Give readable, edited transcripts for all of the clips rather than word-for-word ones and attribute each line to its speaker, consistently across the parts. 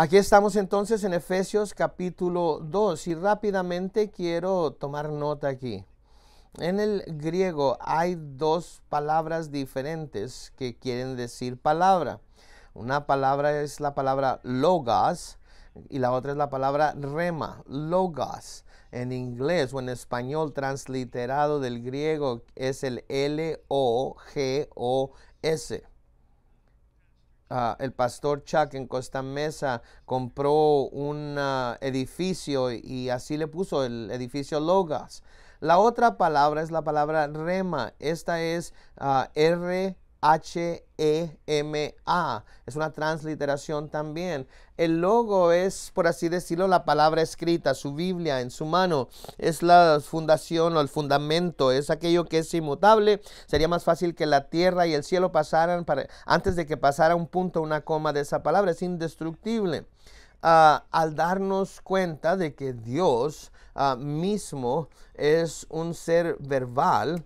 Speaker 1: Aquí estamos entonces en Efesios capítulo 2 y rápidamente quiero tomar nota aquí. En el griego hay dos palabras diferentes que quieren decir palabra. Una palabra es la palabra logos y la otra es la palabra rema, logos. En inglés o en español transliterado del griego es el Logos. El pastor Chuck en Costa Mesa compró un edificio y así le puso el edificio Logos. La otra palabra es la palabra rema. Esta es Rhema. Es una transliteración también. El logo es, por así decirlo, la palabra escrita, su Biblia en su mano. Es la fundación o el fundamento, es aquello que es inmutable. Sería más fácil que la tierra y el cielo pasaran antes de que pasara un punto, una coma de esa palabra. Es indestructible. Al darnos cuenta de que Dios mismo es un ser verbal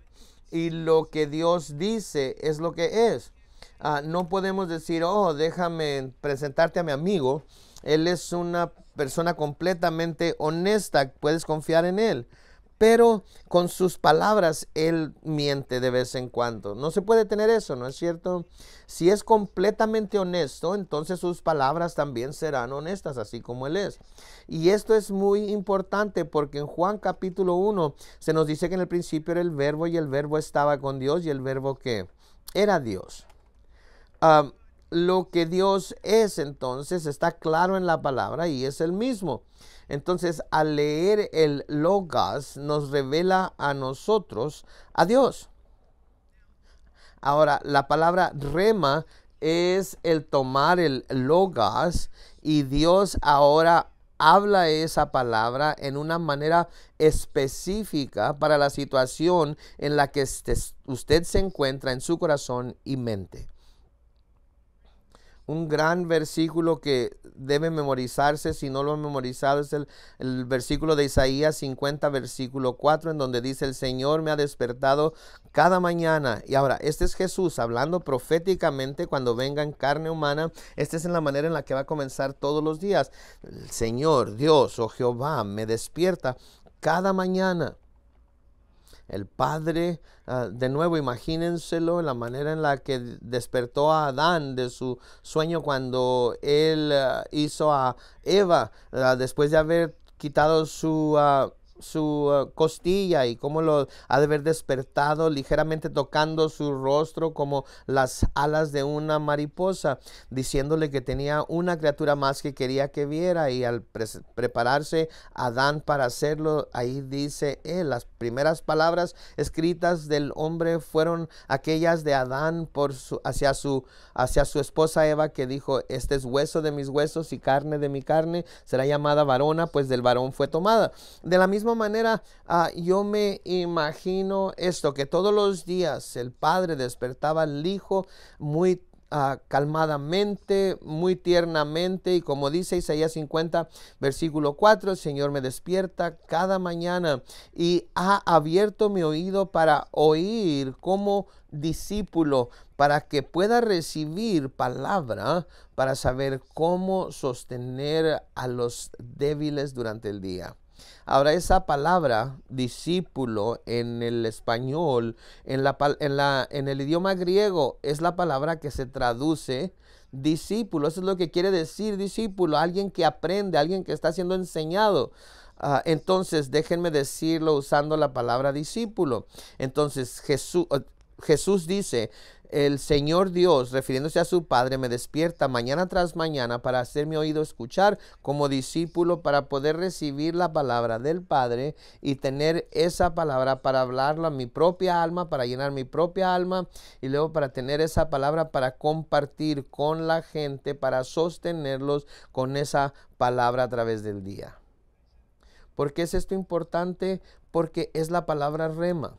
Speaker 1: y lo que Dios dice es lo que es. No podemos decir, oh, déjame presentarte a mi amigo. Él es una persona completamente honesta, puedes confiar en él. Pero con sus palabras él miente de vez en cuando. No se puede tener eso, ¿no es cierto? Si es completamente honesto, entonces sus palabras también serán honestas, así como él es. Y esto es muy importante porque en Juan capítulo 1 se nos dice que en el principio era el verbo y el verbo estaba con Dios y el verbo que era Dios. Lo que Dios es entonces está claro en la palabra y es el mismo. Entonces, al leer el Logos nos revela a nosotros a Dios. Ahora, la palabra rema es el tomar el Logos y Dios ahora habla esa palabra en una manera específica para la situación en la que usted se encuentra en su corazón y mente. Un gran versículo que debe memorizarse, si no lo han memorizado, es el versículo de Isaías 50, versículo 4, en donde dice: el Señor me ha despertado cada mañana. Y ahora, este es Jesús hablando proféticamente cuando venga en carne humana. Esta es la manera en la que va a comenzar todos los días. El Señor, Dios o Jehová, me despierta cada mañana. El Padre, de nuevo, imagínenselo, la manera en la que despertó a Adán de su sueño cuando él hizo a Eva, después de haber quitado su costilla, y cómo lo ha de haber despertado ligeramente tocando su rostro como las alas de una mariposa, diciéndole que tenía una criatura más que quería que viera. Y al prepararse Adán para hacerlo, ahí dice él, las primeras palabras escritas del hombre fueron aquellas de Adán hacia su esposa Eva, que dijo: este es hueso de mis huesos y carne de mi carne, será llamada varona, pues del varón fue tomada. De la misma manera, yo me imagino esto, que todos los días el Padre despertaba al Hijo muy calmadamente, muy tiernamente, y como dice Isaías 50, versículo 4, el Señor me despierta cada mañana y ha abierto mi oído para oír como discípulo, para que pueda recibir palabra, para saber cómo sostener a los débiles durante el día. Ahora, esa palabra discípulo en el español, en el idioma griego, es la palabra que se traduce discípulo. Eso es lo que quiere decir discípulo: alguien que aprende, alguien que está siendo enseñado. Entonces, déjenme decirlo usando la palabra discípulo. Entonces, Jesús dice: el Señor Dios, refiriéndose a su Padre, me despierta mañana tras mañana para hacer mi oído escuchar como discípulo, para poder recibir la palabra del Padre y tener esa palabra para hablarla a mi propia alma, para llenar mi propia alma, y luego para tener esa palabra para compartir con la gente, para sostenerlos con esa palabra a través del día. ¿Por qué es esto importante? Porque es la palabra rema.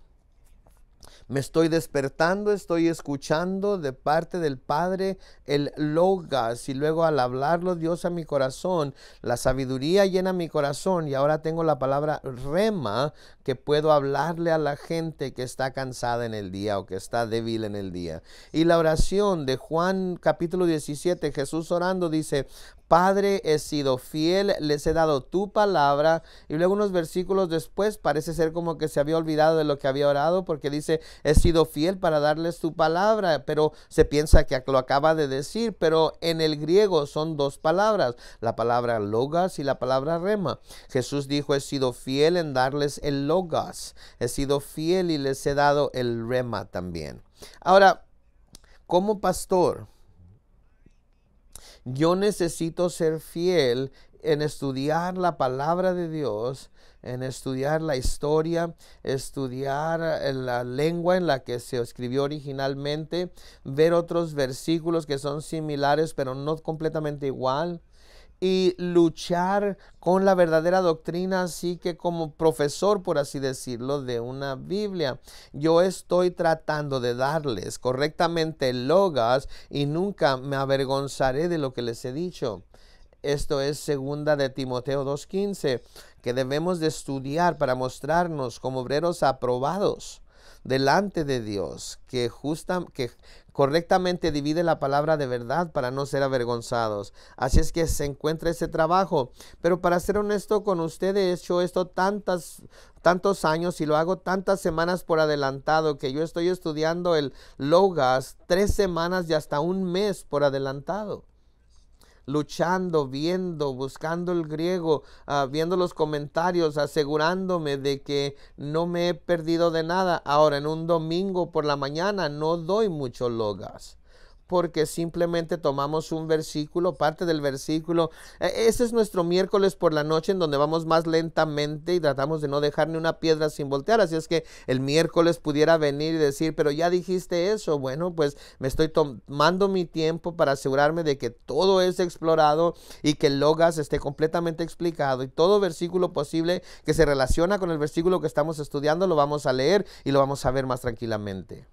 Speaker 1: Me estoy despertando, estoy escuchando de parte del Padre el Logos, y luego al hablarlo Dios a mi corazón, la sabiduría llena mi corazón, y ahora tengo la palabra rema que puedo hablarle a la gente que está cansada en el día o que está débil en el día. Y la oración de Juan capítulo 17, Jesús orando dice: Padre, he sido fiel, les he dado tu palabra. Y luego unos versículos después parece ser como que se había olvidado de lo que había orado, porque dice: he sido fiel para darles tu palabra, pero se piensa que lo acaba de decir, pero en el griego son dos palabras, la palabra logos y la palabra rema. Jesús dijo: he sido fiel en darles el logos, he sido fiel y les he dado el rema también. Ahora, como pastor, yo necesito ser fiel en estudiar la palabra de Dios, en estudiar la historia, estudiar la lengua en la que se escribió originalmente, ver otros versículos que son similares pero no completamente igual, y luchar con la verdadera doctrina, así que como profesor, por así decirlo, de una Biblia. Yo estoy tratando de darles correctamente el logos y nunca me avergonzaré de lo que les he dicho. Esto es segunda de Timoteo 2:15, que debemos de estudiar para mostrarnos como obreros aprobados delante de Dios, que correctamente divide la palabra de verdad para no ser avergonzados. Así es que se encuentra ese trabajo. Pero para ser honesto con ustedes, he hecho esto tantos años y lo hago tantas semanas por adelantado, que yo estoy estudiando el Logos 3 semanas y hasta un mes por adelantado, luchando, viendo, buscando el griego, viendo los comentarios, asegurándome de que no me he perdido de nada. Ahora, en un domingo por la mañana no doy mucho logos, porque simplemente tomamos un versículo, parte del versículo. Ese es nuestro miércoles por la noche, en donde vamos más lentamente y tratamos de no dejar ni una piedra sin voltear. Así es que el miércoles pudiera venir y decir: pero ya dijiste eso. Bueno, pues me estoy tomando mi tiempo para asegurarme de que todo es explorado y que el logos esté completamente explicado, y todo versículo posible que se relaciona con el versículo que estamos estudiando lo vamos a leer y lo vamos a ver más tranquilamente.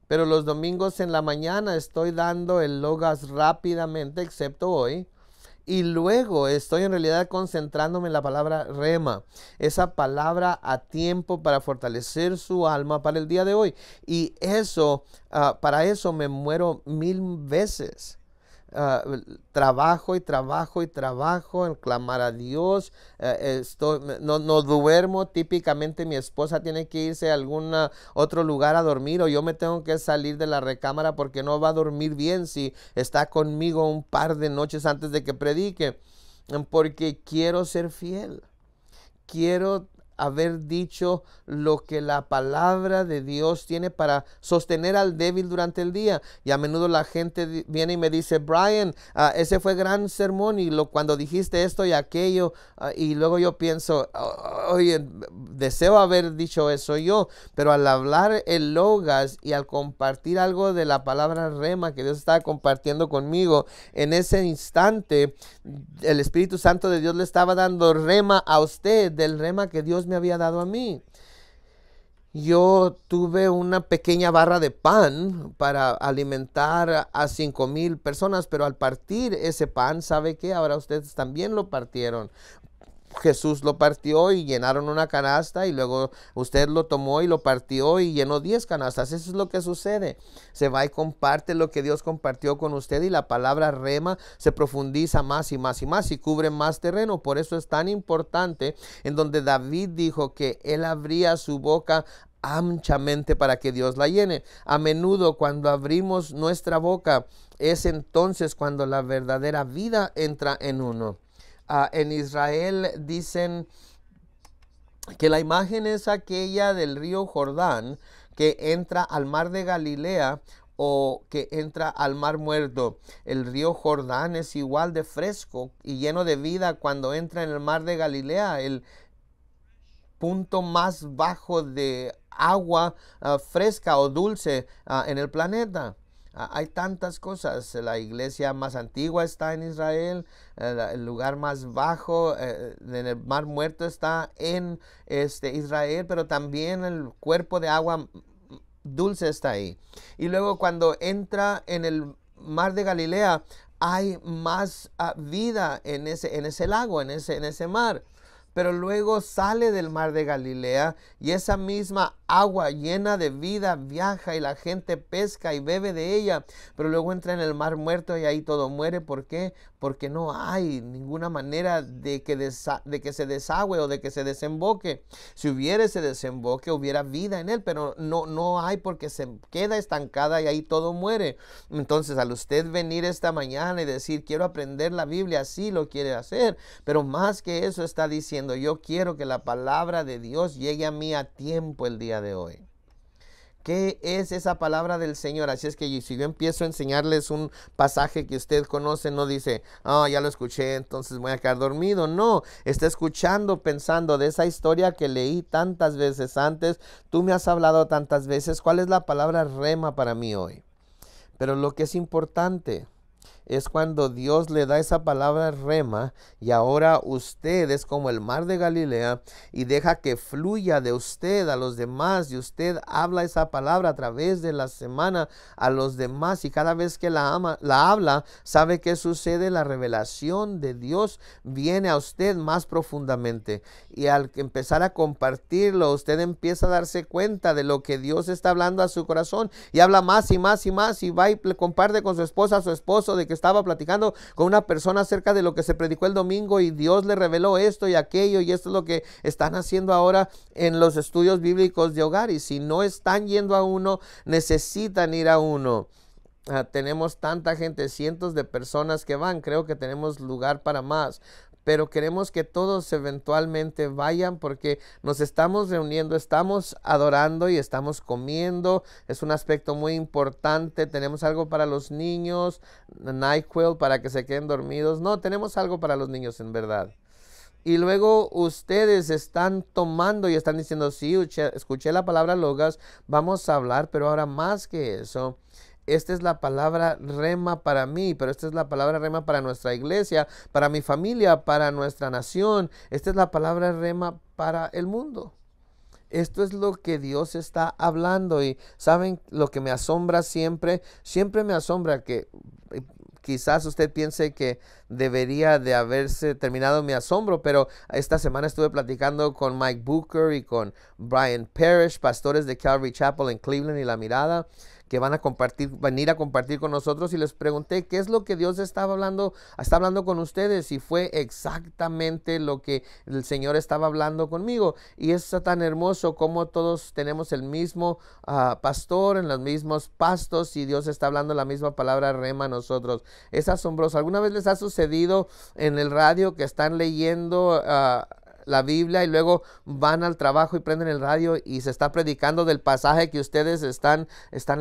Speaker 1: Pero los domingos en la mañana estoy dando el logos rápidamente, excepto hoy. Y luego estoy en realidad concentrándome en la palabra rema, esa palabra a tiempo para fortalecer su alma para el día de hoy. Y eso, para eso me muero 1000 veces. Trabajo y trabajo y trabajo en clamar a Dios. No duermo. Típicamente mi esposa tiene que irse a algún otro lugar a dormir, o yo me tengo que salir de la recámara, porque no va a dormir bien si está conmigo un par de noches antes de que predique, porque quiero ser fiel. Quiero haber dicho lo que la palabra de Dios tiene para sostener al débil durante el día. Y a menudo la gente viene y me dice: Brian, ese fue gran sermón, y cuando dijiste esto y aquello, y luego yo pienso: oye, deseo haber dicho eso yo, pero al hablar el logos y al compartir algo de la palabra rema que Dios estaba compartiendo conmigo, en ese instante el Espíritu Santo de Dios le estaba dando rema a usted del rema que Dios me había dado a mí. Yo tuve una pequeña barra de pan para alimentar a 5,000 personas, pero al partir ese pan, ¿sabe qué? Ahora ustedes también lo partieron. Jesús lo partió y llenaron una canasta, y luego usted lo tomó y lo partió y llenó 10 canastas. Eso es lo que sucede. Se va y comparte lo que Dios compartió con usted, y la palabra rema se profundiza más y más y más y cubre más terreno. Por eso es tan importante, en donde David dijo que él abría su boca anchamente para que Dios la llene. A menudo cuando abrimos nuestra boca es entonces cuando la verdadera vida entra en uno. En Israel dicen que la imagen es aquella del río Jordán que entra al mar de Galilea, o que entra al mar Muerto. El río Jordán es igual de fresco y lleno de vida cuando entra en el mar de Galilea, el punto más bajo de agua fresca o dulce en el planeta. Hay tantas cosas. La iglesia más antigua está en Israel, el lugar más bajo en el Mar Muerto está en Israel, pero también el cuerpo de agua dulce está ahí. Y luego cuando entra en el Mar de Galilea, hay más vida en ese lago, en ese mar. Pero luego sale del Mar de Galilea y esa misma agua llena de vida viaja y la gente pesca y bebe de ella. Pero luego entra en el Mar Muerto y ahí todo muere. ¿Por qué? Porque no hay ninguna manera de que se desagüe o de que se desemboque. Si hubiera ese desemboque, hubiera vida en él, pero no hay, porque se queda estancada y ahí todo muere. Entonces, al usted venir esta mañana y decir, quiero aprender la Biblia, sí lo quiere hacer, pero más que eso está diciendo, yo quiero que la palabra de Dios llegue a mí a tiempo el día de hoy. ¿Qué es esa palabra del Señor? Así es que si yo empiezo a enseñarles un pasaje que usted conoce, no dice, ya lo escuché, entonces voy a quedar dormido. No, está escuchando, pensando de esa historia que leí tantas veces antes. Tú me has hablado tantas veces. ¿Cuál es la palabra rema para mí hoy? Pero lo que es importante es cuando Dios le da esa palabra rema y ahora usted es como el Mar de Galilea y deja que fluya de usted a los demás, y usted habla esa palabra a través de la semana a los demás, y cada vez que la habla, ¿sabe qué sucede? La revelación de Dios viene a usted más profundamente, y al empezar a compartirlo, usted empieza a darse cuenta de lo que Dios está hablando a su corazón, y habla más y más y más, y va y le comparte con su esposa, su esposo, de que estaba platicando con una persona acerca de lo que se predicó el domingo y Dios le reveló esto y aquello, y esto es lo que están haciendo ahora en los estudios bíblicos de hogar. Y si no están yendo a uno, necesitan ir a uno. Tenemos tanta gente, cientos de personas que van, creo que tenemos lugar para más, pero queremos que todos eventualmente vayan, porque nos estamos reuniendo, estamos adorando y estamos comiendo. Es un aspecto muy importante. Tenemos algo para los niños, NyQuil para que se queden dormidos. No, tenemos algo para los niños en verdad. Y luego ustedes están tomando y están diciendo, sí, escuché la palabra logos, vamos a hablar, pero ahora más que eso, esta es la palabra rema para mí, pero esta es la palabra rema para nuestra iglesia, para mi familia, para nuestra nación. Esta es la palabra rema para el mundo. Esto es lo que Dios está hablando. Y saben lo que me asombra siempre me asombra que quizás usted piense que debería de haberse terminado mi asombro, pero esta semana estuve platicando con Mike Booker y con Brian Parrish, pastores de Calvary Chapel en Cleveland y La Mirada, que van a venir a compartir con nosotros, y les pregunté qué es lo que Dios está hablando con ustedes, y fue exactamente lo que el Señor estaba hablando conmigo. Y es tan hermoso como todos tenemos el mismo pastor en los mismos pastos, y Dios está hablando la misma palabra rema a nosotros. Es asombroso. ¿Alguna vez les ha sucedido en el radio que están leyendo la Biblia y luego van al trabajo y prenden el radio y se está predicando del pasaje que ustedes están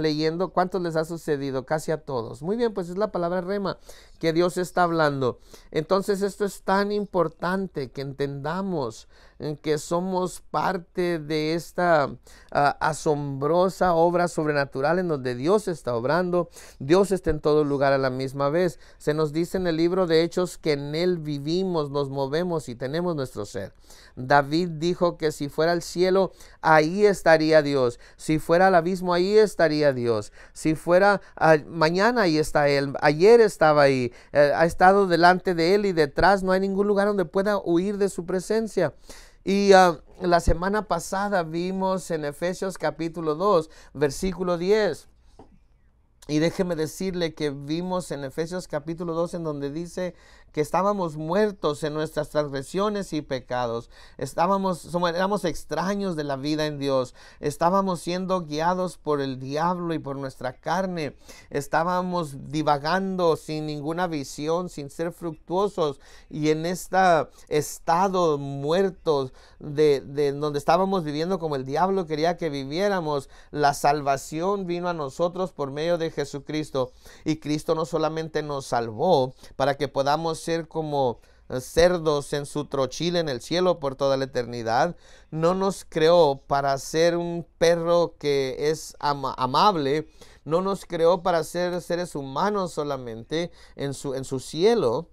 Speaker 1: leyendo? ¿Cuántos les ha sucedido? Casi a todos. Muy bien, pues es la palabra rema que Dios está hablando. Entonces esto es tan importante que entendamos que somos parte de esta asombrosa obra sobrenatural en donde Dios está obrando. Dios está en todo lugar a la misma vez. Se nos dice en el libro de Hechos que en Él vivimos, nos movemos y tenemos nuestro ser. David dijo que si fuera al cielo, ahí estaría Dios. Si fuera al abismo, ahí estaría Dios. Si fuera mañana, ahí está Él. Ayer estaba ahí. Ha estado delante de Él y detrás. No hay ningún lugar donde pueda huir de su presencia. Y la semana pasada vimos en Efesios capítulo 2, versículo 10. Y déjeme decirle que vimos en Efesios capítulo 2 en donde dice que estábamos muertos en nuestras transgresiones y pecados. Éramos extraños de la vida en Dios. Estábamos siendo guiados por el diablo y por nuestra carne. Estábamos divagando sin ninguna visión, sin ser fructuosos. Y en este estado muertos de donde estábamos viviendo como el diablo quería que viviéramos, la salvación vino a nosotros por medio de Jesucristo. Y Cristo no solamente nos salvó para que podamos ser como cerdos en su trochil en el cielo por toda la eternidad. No nos creó para ser un perro que es amable, No nos creó para ser seres humanos solamente en su cielo.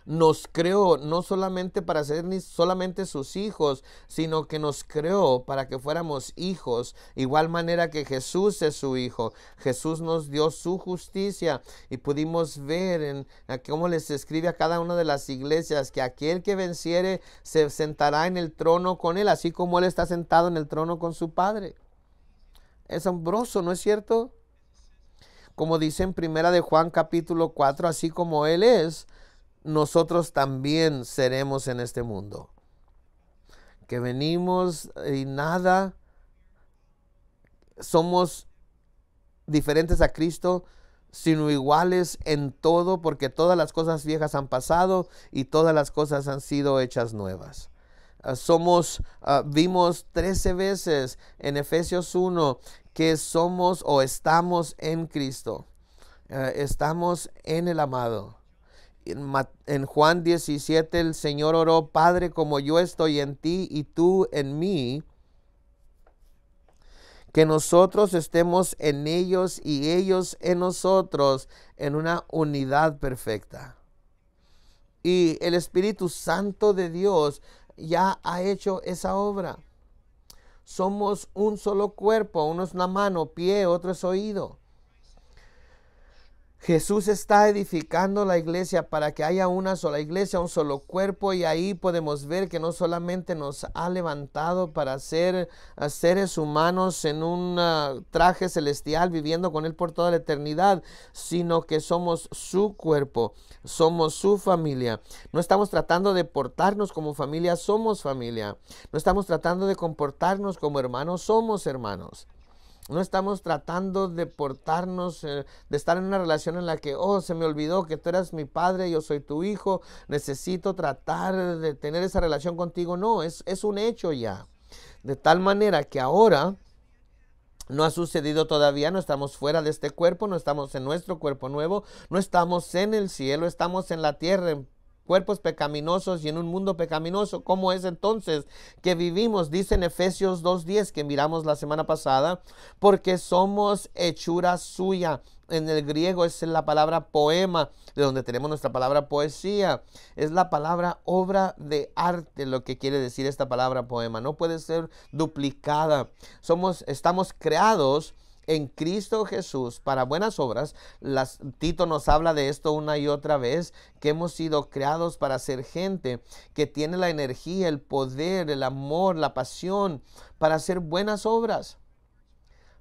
Speaker 1: Nos creó no solamente para ser ni solamente sus hijos, sino que nos creó para que fuéramos hijos, igual manera que Jesús es su hijo. Jesús nos dio su justicia y pudimos ver en cómo les escribe a cada una de las iglesias que aquel que venciere se sentará en el trono con él, así como él está sentado en el trono con su Padre. Es asombroso, ¿no es cierto? Como dice en Primera de Juan capítulo 4, así como él es, nosotros también seremos en este mundo. Que venimos y nada, somos diferentes a Cristo, sino iguales en todo, porque todas las cosas viejas han pasado y todas las cosas han sido hechas nuevas. Vimos 13 veces en Efesios 1 que somos o estamos en Cristo. Estamos en el amado. En Juan 17 el Señor oró: Padre, como yo estoy en ti y tú en mí, que nosotros estemos en ellos y ellos en nosotros, en una unidad perfecta. Y el Espíritu Santo de Dios ya ha hecho esa obra. Somos un solo cuerpo, uno es una mano, pie, otro es oído. Jesús está edificando la iglesia para que haya una sola iglesia, un solo cuerpo, y ahí podemos ver que no solamente nos ha levantado para ser seres humanos en un traje celestial viviendo con Él por toda la eternidad, sino que somos su cuerpo, somos su familia. No estamos tratando de portarnos como familia, somos familia. No estamos tratando de comportarnos como hermanos, somos hermanos. No estamos tratando de portarnos, de estar en una relación en la que, se me olvidó que tú eras mi padre, yo soy tu hijo, necesito tratar de tener esa relación contigo. No, es un hecho ya. De tal manera que ahora no ha sucedido todavía, no estamos fuera de este cuerpo, no estamos en nuestro cuerpo nuevo, no estamos en el cielo, estamos en la tierra, en cuerpos pecaminosos y en un mundo pecaminoso. ¿Cómo es entonces que vivimos? Dice en Efesios 2:10 que miramos la semana pasada, porque somos hechura suya. En el griego es la palabra poema, de donde tenemos nuestra palabra poesía. Es la palabra obra de arte, lo que quiere decir esta palabra poema. No puede ser duplicada. Estamos creados en Cristo Jesús para buenas obras. Tito nos habla de esto una y otra vez, que hemos sido creados para ser gente que tiene la energía, el poder, el amor, la pasión para hacer buenas obras.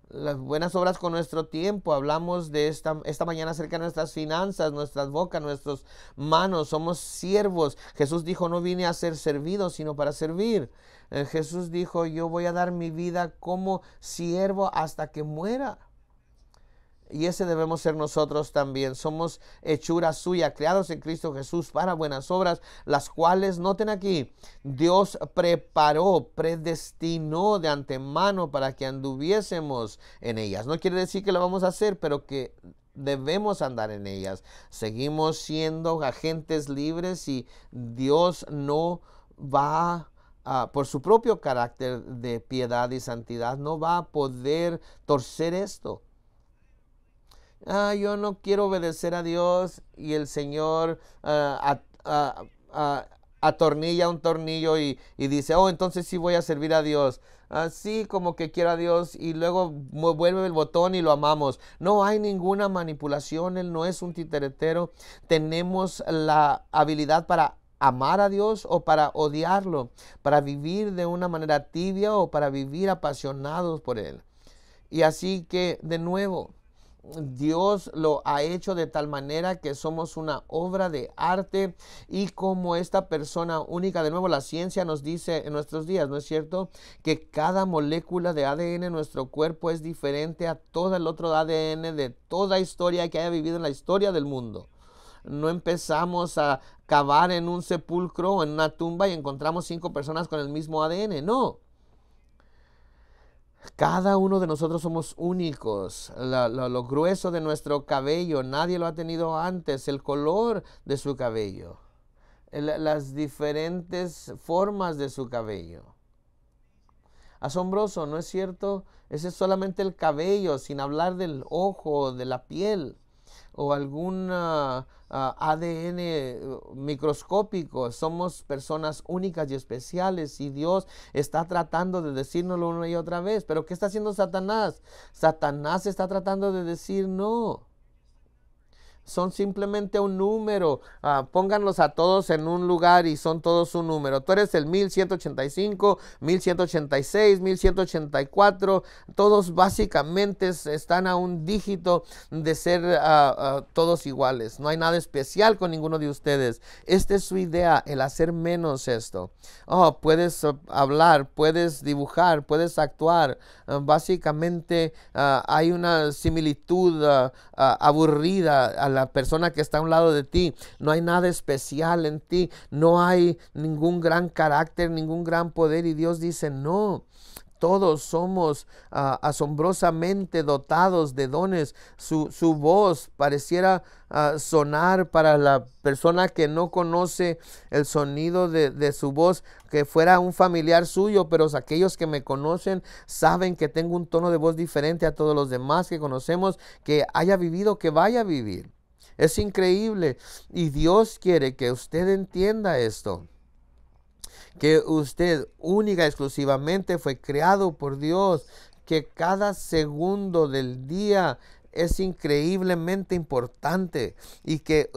Speaker 1: Las buenas obras con nuestro tiempo. Hablamos de esta mañana acerca de nuestras finanzas, nuestras bocas, nuestras manos. Somos siervos. Jesús dijo: no vine a ser servido, sino para servir. Jesús dijo: yo voy a dar mi vida como siervo hasta que muera. Y ese debemos ser nosotros también. Somos hechura suya, creados en Cristo Jesús para buenas obras, las cuales, noten aquí, Dios preparó, predestinó de antemano para que anduviésemos en ellas. No quiere decir que lo vamos a hacer, pero que debemos andar en ellas. Seguimos siendo agentes libres y Dios no va por su propio carácter de piedad y santidad, no va a poder torcer esto. Yo no quiero obedecer a Dios, y el Señor atornilla un tornillo y dice: entonces sí voy a servir a Dios. Así como que quiero a Dios, y luego vuelve el botón y lo amamos. No hay ninguna manipulación. Él no es un titeretero. Tenemos la habilidad para amar a Dios o para odiarlo, para vivir de una manera tibia o para vivir apasionados por Él. Y así que, de nuevo, Dios lo ha hecho de tal manera que somos una obra de arte, y como esta persona única, de nuevo la ciencia nos dice en nuestros días, ¿no es cierto?, que cada molécula de ADN en nuestro cuerpo es diferente a todo el otro ADN de toda historia que haya vivido en la historia del mundo. No empezamos a cavar en un sepulcro o en una tumba y encontramos 5 personas con el mismo ADN, no. Cada uno de nosotros somos únicos. Lo grueso de nuestro cabello, nadie lo ha tenido antes. El color de su cabello, las diferentes formas de su cabello. Asombroso, ¿no es cierto? Ese es solamente el cabello, sin hablar del ojo, de la piel o algún ADN microscópico. Somos personas únicas y especiales y Dios está tratando de decírnoslo una y otra vez. ¿Pero qué está haciendo Satanás? Satanás está tratando de decir no. Son simplemente un número. Pónganlos a todos en un lugar y son todos un número. Tú eres el 1185, 1186, 1184. Todos básicamente están a un dígito de ser todos iguales. No hay nada especial con ninguno de ustedes. Esta es su idea, el hacer menos esto. Puedes hablar, puedes dibujar, puedes actuar. Básicamente hay una similitud aburrida a la persona que está a un lado de ti. No hay nada especial en ti, no hay ningún gran carácter, ningún gran poder, y Dios dice no. Todos somos asombrosamente dotados de dones. Su voz pareciera sonar para la persona que no conoce el sonido de su voz, que fuera un familiar suyo, pero aquellos que me conocen saben que tengo un tono de voz diferente a todos los demás que conocemos, que haya vivido, que vaya a vivir. Es increíble, y Dios quiere que usted entienda esto, que usted única, exclusivamente fue creado por Dios, que cada segundo del día es increíblemente importante, y que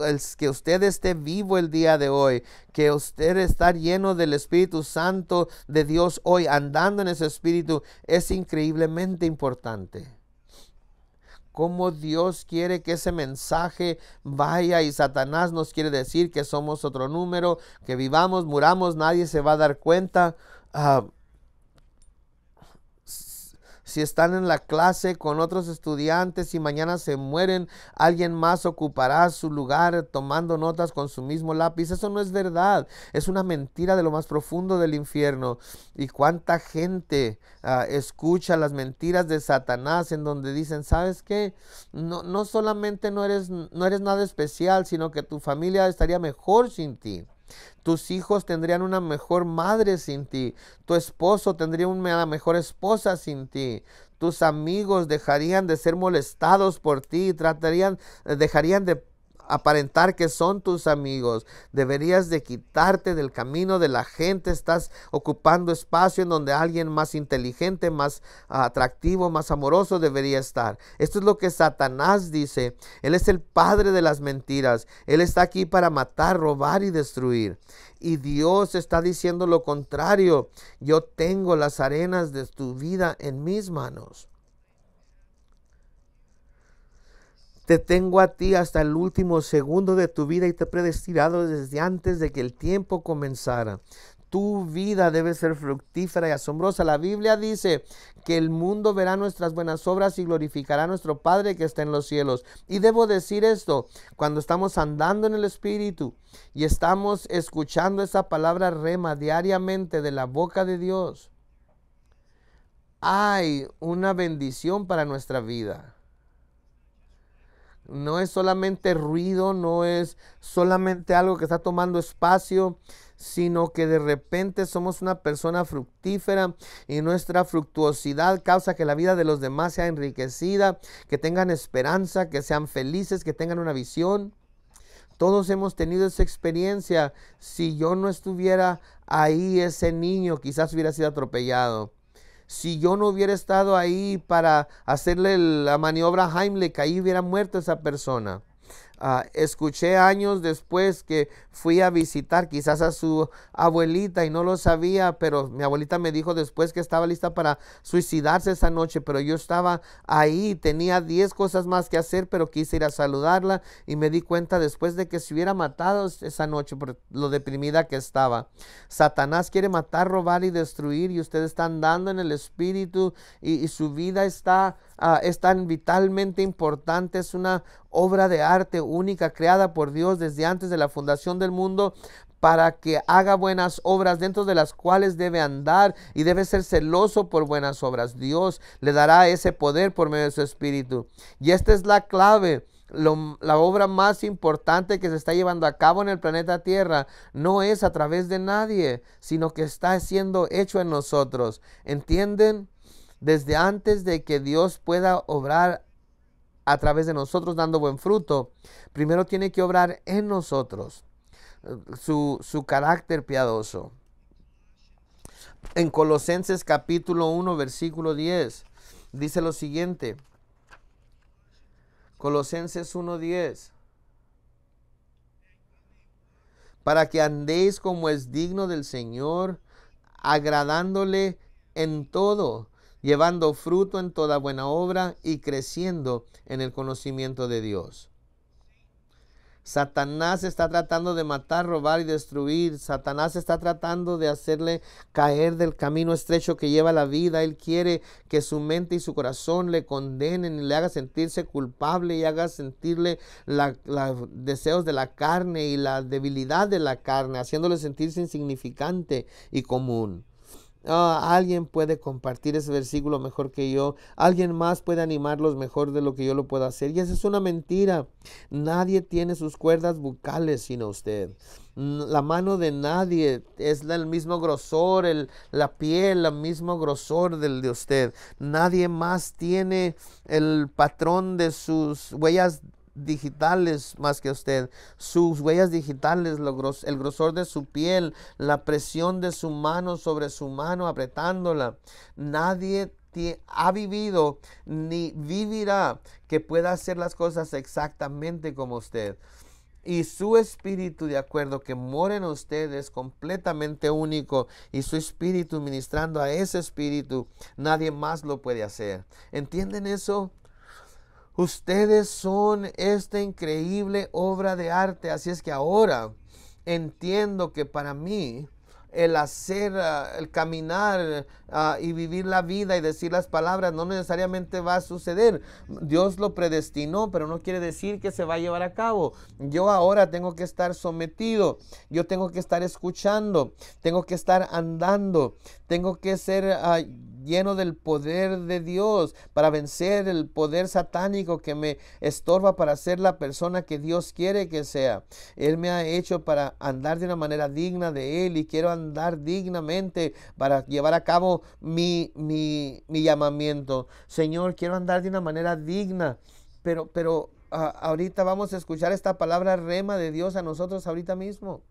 Speaker 1: usted esté vivo el día de hoy, que usted está lleno del Espíritu Santo de Dios hoy, andando en ese Espíritu, es increíblemente importante. Cómo Dios quiere que ese mensaje vaya, y Satanás nos quiere decir que somos otro número, que vivamos, muramos, nadie se va a dar cuenta. Si están en la clase con otros estudiantes y mañana se mueren, alguien más ocupará su lugar tomando notas con su mismo lápiz. Eso no es verdad. Es una mentira de lo más profundo del infierno. Y cuánta gente escucha las mentiras de Satanás, en donde dicen, ¿sabes qué? No solamente no eres nada especial, sino que tu familia estaría mejor sin ti. Tus hijos tendrían una mejor madre sin ti. Tu esposo tendría una mejor esposa sin ti. Tus amigos dejarían de ser molestados por ti, dejarían de aparentar que son tus amigos. Deberías de quitarte del camino de la gente. Estás ocupando espacio en donde alguien más inteligente, más atractivo, más amoroso debería estar. Esto es lo que Satanás dice. Él es el padre de las mentiras. Él está aquí para matar, robar y destruir. Y Dios está diciendo lo contrario. Yo tengo las arenas de tu vida en mis manos. Te tengo a ti hasta el último segundo de tu vida y te he predestinado desde antes de que el tiempo comenzara. Tu vida debe ser fructífera y asombrosa. La Biblia dice que el mundo verá nuestras buenas obras y glorificará a nuestro Padre que está en los cielos. Y debo decir esto, cuando estamos andando en el Espíritu y estamos escuchando esa palabra rema diariamente de la boca de Dios, hay una bendición para nuestra vida. No es solamente ruido, no es solamente algo que está tomando espacio, sino que de repente somos una persona fructífera, y nuestra fructuosidad causa que la vida de los demás sea enriquecida, que tengan esperanza, que sean felices, que tengan una visión. Todos hemos tenido esa experiencia. Si yo no estuviera ahí, ese niño quizás hubiera sido atropellado. Si yo no hubiera estado ahí para hacerle la maniobra Heimlich, ahí hubiera muerto esa persona. Escuché años después que fui a visitar quizás a su abuelita y no lo sabía, pero mi abuelita me dijo después que estaba lista para suicidarse esa noche, pero yo estaba ahí, tenía 10 cosas más que hacer, pero quise ir a saludarla, y me di cuenta después de que se hubiera matado esa noche por lo deprimida que estaba. Satanás quiere matar, robar y destruir, y usted está andando en el Espíritu y su vida es tan vitalmente importante. Es una obra de arte única creada por Dios desde antes de la fundación del mundo, para que haga buenas obras, dentro de las cuales debe andar y debe ser celoso por buenas obras. Dios le dará ese poder por medio de su Espíritu. Y esta es la clave. La obra más importante que se está llevando a cabo en el planeta Tierra no es a través de nadie, sino que está siendo hecho en nosotros. ¿Entienden? Desde antes de que Dios pueda obrar a través de nosotros dando buen fruto, primero tiene que obrar en nosotros su carácter piadoso. En Colosenses capítulo 1 versículo 10 dice lo siguiente. Colosenses 1:10. Para que andéis como es digno del Señor, agradándole en todo, llevando fruto en toda buena obra y creciendo en el conocimiento de Dios. Satanás está tratando de matar, robar y destruir. Satanás está tratando de hacerle caer del camino estrecho que lleva la vida. Él quiere que su mente y su corazón le condenen y le haga sentirse culpable y haga sentirle los deseos de la carne y la debilidad de la carne, haciéndole sentirse insignificante y común. Alguien puede compartir ese versículo mejor que yo. Alguien más puede animarlos mejor de lo que yo lo puedo hacer. Y esa es una mentira. Nadie tiene sus cuerdas bucales sino usted. La mano de nadie es el mismo grosor, la piel, el mismo grosor del de usted. Nadie más tiene el patrón de sus huellas digitales más que usted. Sus huellas digitales, el grosor de su piel, la presión de su mano sobre su mano apretándola. Nadie ha vivido ni vivirá que pueda hacer las cosas exactamente como usted. Y su espíritu, de acuerdo, que mora en usted es completamente único. Y su espíritu, ministrando a ese espíritu, nadie más lo puede hacer. ¿Entienden eso? Ustedes son esta increíble obra de arte. Así es que ahora entiendo que para mí el hacer, el caminar y vivir la vida y decir las palabras no necesariamente va a suceder. Dios lo predestinó, pero no quiere decir que se va a llevar a cabo. Yo ahora tengo que estar sometido, yo tengo que estar escuchando, tengo que estar andando, tengo que ser lleno del poder de Dios para vencer el poder satánico que me estorba para ser la persona que Dios quiere que sea. Él me ha hecho para andar de una manera digna de Él y quiero andar dignamente para llevar a cabo mi llamamiento. Señor, quiero andar de una manera digna, pero ahorita vamos a escuchar esta palabra rema de Dios a nosotros ahorita mismo.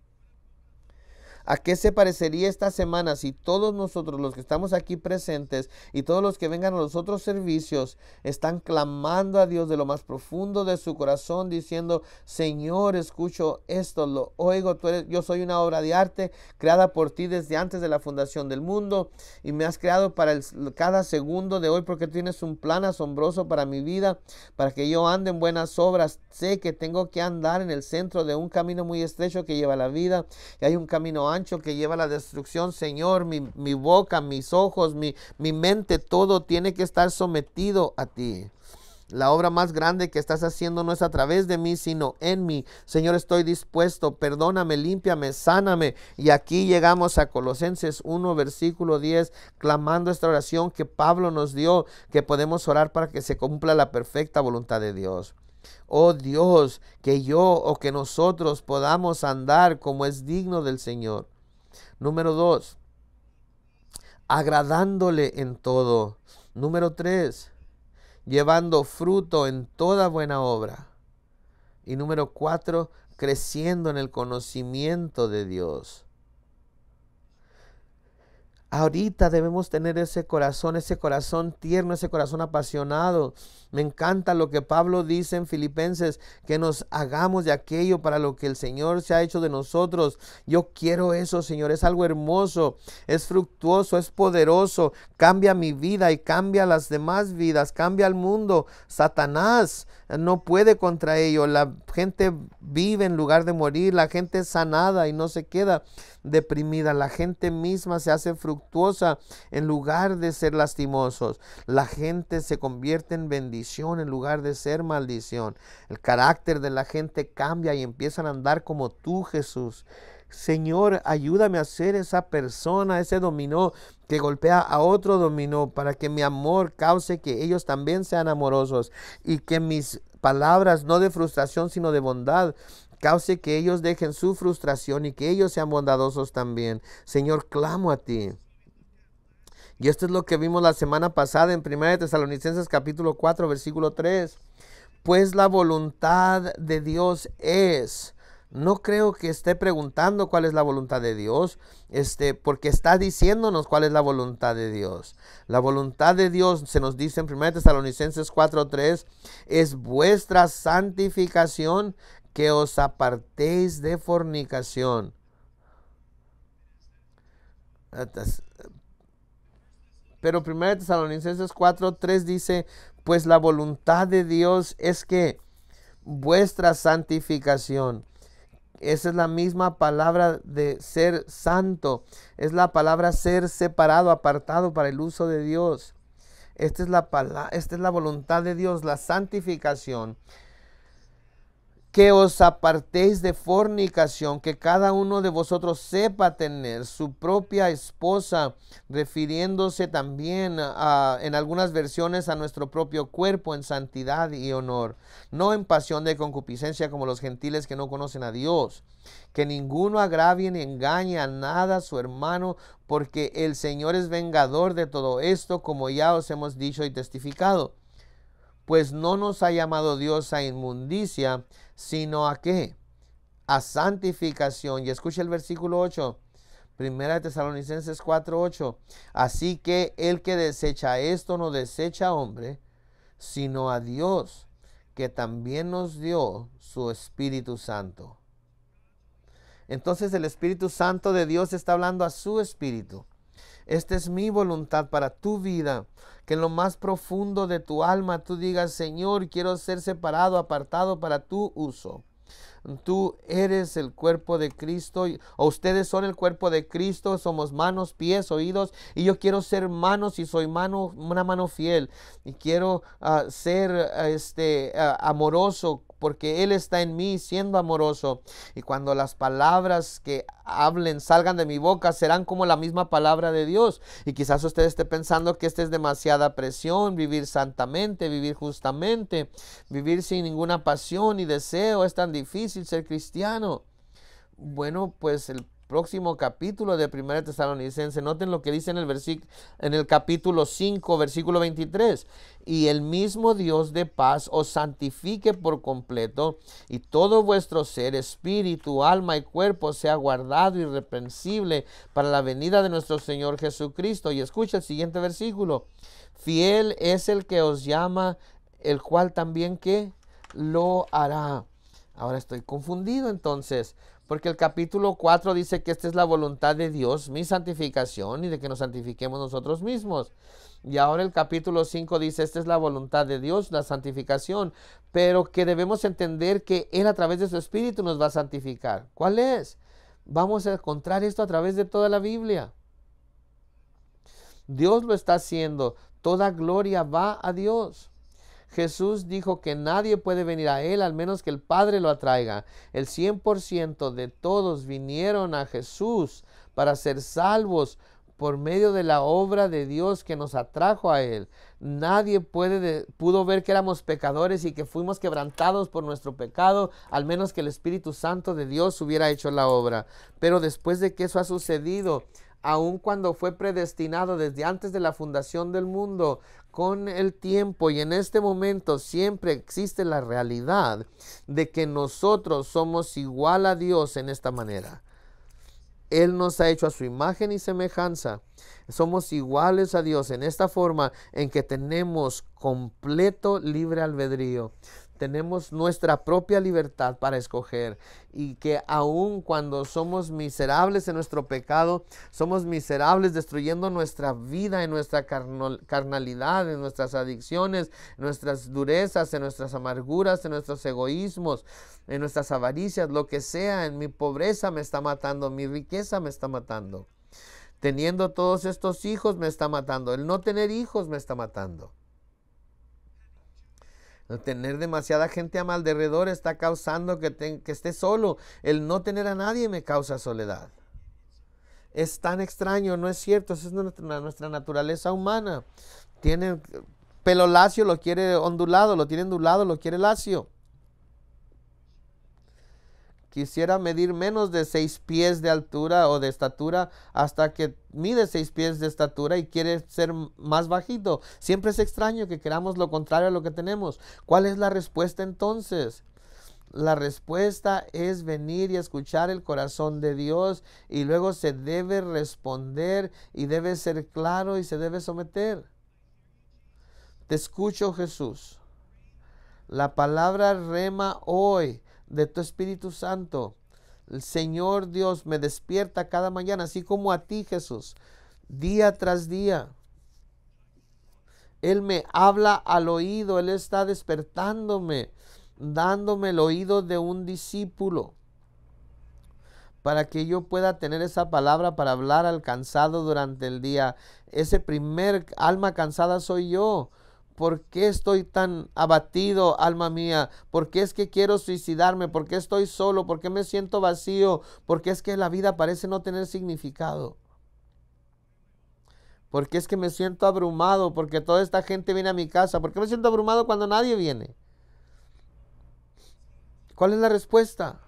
Speaker 1: ¿A qué se parecería esta semana si todos nosotros, los que estamos aquí presentes y todos los que vengan a los otros servicios, están clamando a Dios de lo más profundo de su corazón, diciendo: Señor, escucho esto, lo oigo, yo soy una obra de arte creada por ti desde antes de la fundación del mundo y me has creado para cada segundo de hoy porque tienes un plan asombroso para mi vida, para que yo ande en buenas obras. Sé que tengo que andar en el centro de un camino muy estrecho que lleva a la vida y hay un camino ancho que lleva a la destrucción. Señor, mi boca, mis ojos, mi mente, todo tiene que estar sometido a ti. La obra más grande que estás haciendo no es a través de mí, sino en mí. Señor, estoy dispuesto, perdóname, límpiame, sáname. Y aquí llegamos a Colosenses 1, versículo 10, clamando esta oración que Pablo nos dio, que podemos orar para que se cumpla la perfecta voluntad de Dios. Oh Dios, que yo o que nosotros podamos andar como es digno del Señor. Número 2, agradándole en todo. Número 3, llevando fruto en toda buena obra. Y número 4, creciendo en el conocimiento de Dios. Ahorita debemos tener ese corazón tierno, ese corazón apasionado. Me encanta lo que Pablo dice en Filipenses, que nos hagamos de aquello para lo que el Señor se ha hecho de nosotros. Yo quiero eso, Señor, es algo hermoso, es fructuoso, es poderoso, cambia mi vida y cambia las demás vidas, cambia el mundo. Satanás no puede contra ello. La gente vive en lugar de morir, la gente es sanada y no se queda deprimida, la gente misma se hace fructuosa en lugar de ser lastimosos, la gente se convierte en bendición en lugar de ser maldición. El carácter de la gente cambia y empiezan a andar como tú, Jesús. Señor, ayúdame a ser esa persona, ese dominó que golpea a otro dominó, para que mi amor cause que ellos también sean amorosos y que mis palabras no de frustración, sino de bondad, cause que ellos dejen su frustración y que ellos sean bondadosos también. Señor, clamo a ti. Y esto es lo que vimos la semana pasada en 1 Tesalonicenses capítulo 4, versículo 3. Pues la voluntad de Dios es. No creo que esté preguntando cuál es la voluntad de Dios, porque está diciéndonos cuál es la voluntad de Dios. La voluntad de Dios, se nos dice en 1 Tesalonicenses 4:3, es vuestra santificación, que os apartéis de fornicación. Pero 1 Tesalonicenses 4:3 dice, pues la voluntad de Dios es que vuestra santificación. Esa es la misma palabra de ser santo. Es la palabra ser separado, apartado para el uso de Dios. Esta es la voluntad de Dios, la santificación. Que os apartéis de fornicación, que cada uno de vosotros sepa tener su propia esposa, refiriéndose también en algunas versiones a nuestro propio cuerpo en santidad y honor, no en pasión de concupiscencia como los gentiles que no conocen a Dios. Que ninguno agravie ni engañe a nada a su hermano, porque el Señor es vengador de todo esto, como ya os hemos dicho y testificado. Pues no nos ha llamado Dios a inmundicia, sino a ¿qué? A santificación. Y escucha el versículo 8. 1 Tesalonicenses 4:8. Así que el que desecha esto no desecha a hombre, sino a Dios, que también nos dio su Espíritu Santo. Entonces el Espíritu Santo de Dios está hablando a su espíritu. Esta es mi voluntad para tu vida, que en lo más profundo de tu alma tú digas, Señor, quiero ser separado, apartado para tu uso. Tú eres el cuerpo de Cristo, o ustedes son el cuerpo de Cristo, somos manos, pies, oídos, y yo quiero ser manos y soy una mano fiel, y quiero ser amoroso, porque Él está en mí siendo amoroso. Y cuando las palabras que hablen salgan de mi boca serán como la misma palabra de Dios. Y quizás usted esté pensando que esta es demasiada presión, vivir santamente, vivir justamente, vivir sin ninguna pasión y deseo, es tan difícil ser cristiano. Bueno, pues el próximo capítulo de 1 Tesalonicenses, noten lo que dice en el capítulo 5, versículo 23. Y el mismo Dios de paz os santifique por completo, y todo vuestro ser, espíritu, alma y cuerpo sea guardado irreprensible para la venida de nuestro Señor Jesucristo. Y escucha el siguiente versículo. Fiel es el que os llama, el cual también que lo hará. Ahora estoy confundido entonces, porque el capítulo 4 dice que esta es la voluntad de Dios, mi santificación, y de que nos santifiquemos nosotros mismos. Y ahora el capítulo 5 dice, esta es la voluntad de Dios, la santificación, pero que debemos entender que Él a través de su Espíritu nos va a santificar. ¿Cuál es? Vamos a encontrar esto a través de toda la Biblia. Dios lo está haciendo, toda gloria va a Dios. Jesús dijo que nadie puede venir a Él al menos que el Padre lo atraiga. El 100% de todos vinieron a Jesús para ser salvos por medio de la obra de Dios que nos atrajo a Él. Nadie pudo ver que éramos pecadores y que fuimos quebrantados por nuestro pecado, al menos que el Espíritu Santo de Dios hubiera hecho la obra. Pero después de que eso ha sucedido, aun cuando fue predestinado desde antes de la fundación del mundo, con el tiempo y en este momento siempre existe la realidad de que nosotros somos igual a Dios en esta manera. Él nos ha hecho a su imagen y semejanza. Somos iguales a Dios en esta forma en que tenemos completo libre albedrío. Tenemos nuestra propia libertad para escoger, y que aun cuando somos miserables en nuestro pecado, somos miserables destruyendo nuestra vida en nuestra carnalidad, en nuestras adicciones, en nuestras durezas, en nuestras amarguras, en nuestros egoísmos, en nuestras avaricias, lo que sea. En mi pobreza me está matando, mi riqueza me está matando. Teniendo todos estos hijos me está matando, el no tener hijos me está matando. El tener demasiada gente a mi alrededor está causando que esté solo. El no tener a nadie me causa soledad. Es tan extraño, ¿no es cierto? Esa es nuestra naturaleza humana. pelo lacio lo quiere ondulado, lo tiene ondulado, lo quiere lacio. Quisiera medir menos de 6 pies de altura o de estatura hasta que mide 6 pies de estatura y quiere ser más bajito. Siempre es extraño que queramos lo contrario a lo que tenemos. ¿Cuál es la respuesta entonces? La respuesta es venir y escuchar el corazón de Dios y luego se debe responder y debe ser claro y se debe someter. Te escucho, Jesús. La palabra rema hoy de tu Espíritu Santo. El Señor Dios me despierta cada mañana, así como a ti, Jesús, día tras día. Él me habla al oído, Él está despertándome, dándome el oído de un discípulo, para que yo pueda tener esa palabra para hablar al cansado durante el día. Ese primer alma cansada soy yo. ¿Por qué estoy tan abatido, alma mía? ¿Por qué es que quiero suicidarme? ¿Por qué estoy solo? ¿Por qué me siento vacío? ¿Por qué es que la vida parece no tener significado? ¿Por qué es que me siento abrumado? Porque toda esta gente viene a mi casa. ¿Por qué me siento abrumado cuando nadie viene? ¿Cuál es la respuesta?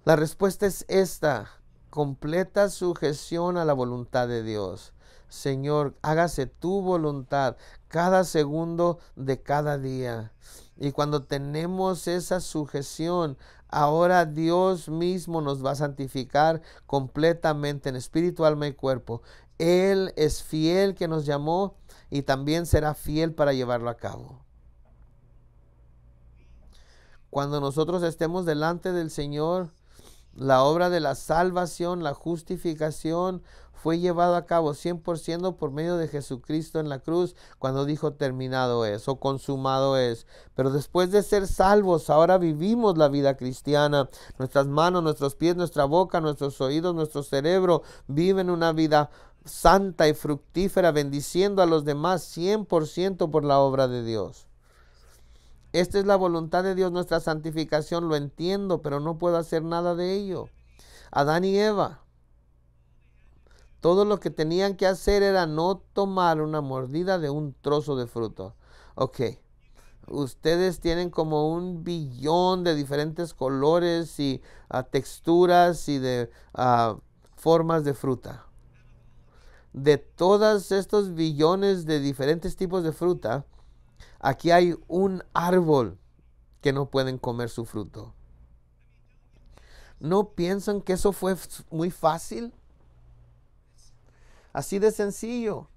Speaker 1: La respuesta es esta: completa sujeción a la voluntad de Dios. Señor, hágase tu voluntad cada segundo de cada día. Y cuando tenemos esa sujeción, ahora Dios mismo nos va a santificar completamente en espíritu, alma y cuerpo. Él es fiel que nos llamó y también será fiel para llevarlo a cabo. Cuando nosotros estemos delante del Señor, la obra de la salvación, la justificación, fue llevado a cabo 100% por medio de Jesucristo en la cruz, cuando dijo terminado es o consumado es. Pero después de ser salvos, ahora vivimos la vida cristiana. Nuestras manos, nuestros pies, nuestra boca, nuestros oídos, nuestro cerebro viven una vida santa y fructífera, bendiciendo a los demás 100% por la obra de Dios. Esta es la voluntad de Dios, nuestra santificación. Lo entiendo, pero no puedo hacer nada de ello. Adán y Eva, todo lo que tenían que hacer era no tomar una mordida de un trozo de fruto. Ok, ustedes tienen como 1 billón de diferentes colores y texturas y de formas de fruta. De todos estos billones de diferentes tipos de fruta, aquí hay un árbol que no pueden comer su fruto. ¿No piensan que eso fue muy fácil? Así de sencillo.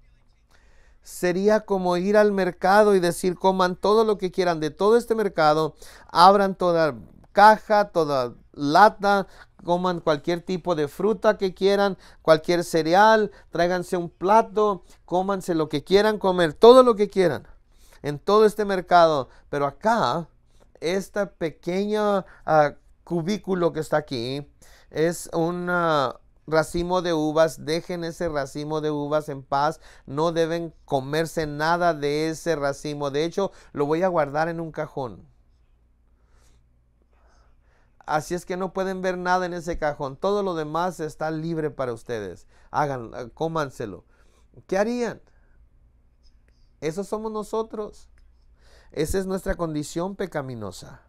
Speaker 1: Sería como ir al mercado y decir: coman todo lo que quieran de todo este mercado, abran toda caja, toda lata, coman cualquier tipo de fruta que quieran, cualquier cereal, tráiganse un plato, cómanse lo que quieran comer, todo lo que quieran en todo este mercado. Pero acá, esta pequeña cubículo que está aquí es un racimo de uvas. Dejen ese racimo de uvas en paz. No deben comerse nada de ese racimo. De hecho, lo voy a guardar en un cajón. Así es que no pueden ver nada en ese cajón. Todo lo demás está libre para ustedes. Hagan, cómanselo. ¿Qué harían? Eso somos nosotros. Esa es nuestra condición pecaminosa.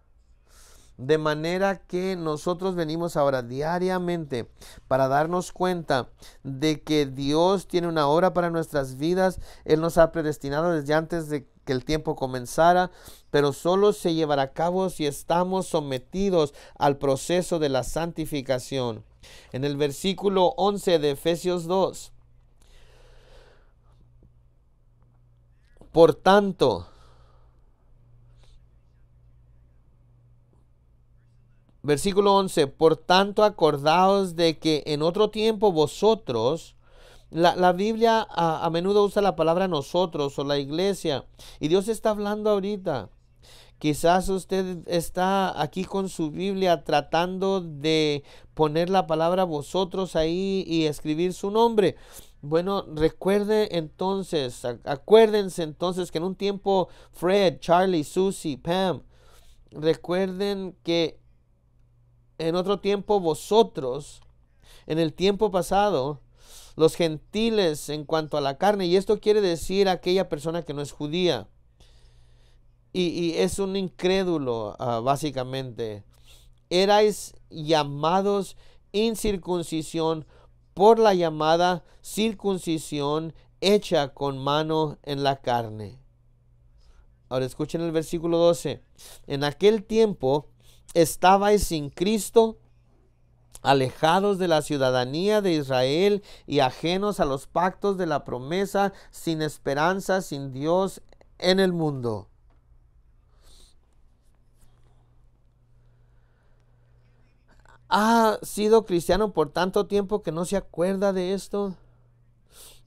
Speaker 1: De manera que nosotros venimos ahora diariamente para darnos cuenta de que Dios tiene una obra para nuestras vidas. Él nos ha predestinado desde antes de que el tiempo comenzara, pero solo se llevará a cabo si estamos sometidos al proceso de la santificación. En el versículo 11 de Efesios 2. Por tanto, versículo 11, por tanto acordaos de que en otro tiempo vosotros, la Biblia a menudo usa la palabra nosotros o la iglesia, y Dios está hablando ahorita. Quizás usted está aquí con su Biblia tratando de poner la palabra vosotros ahí y escribir su nombre. Bueno, acuérdense entonces que en un tiempo Fred, Charlie, Susie, Pam, recuerden que en otro tiempo vosotros, en el tiempo pasado, los gentiles en cuanto a la carne, y esto quiere decir aquella persona que no es judía y es un incrédulo, básicamente. Erais llamados incircuncisión por la llamada circuncisión hecha con mano en la carne. Ahora escuchen el versículo 12. En aquel tiempo estabais sin Cristo, alejados de la ciudadanía de Israel y ajenos a los pactos de la promesa, sin esperanza, sin Dios en el mundo. ¿Ha sido cristiano por tanto tiempo que no se acuerda de esto?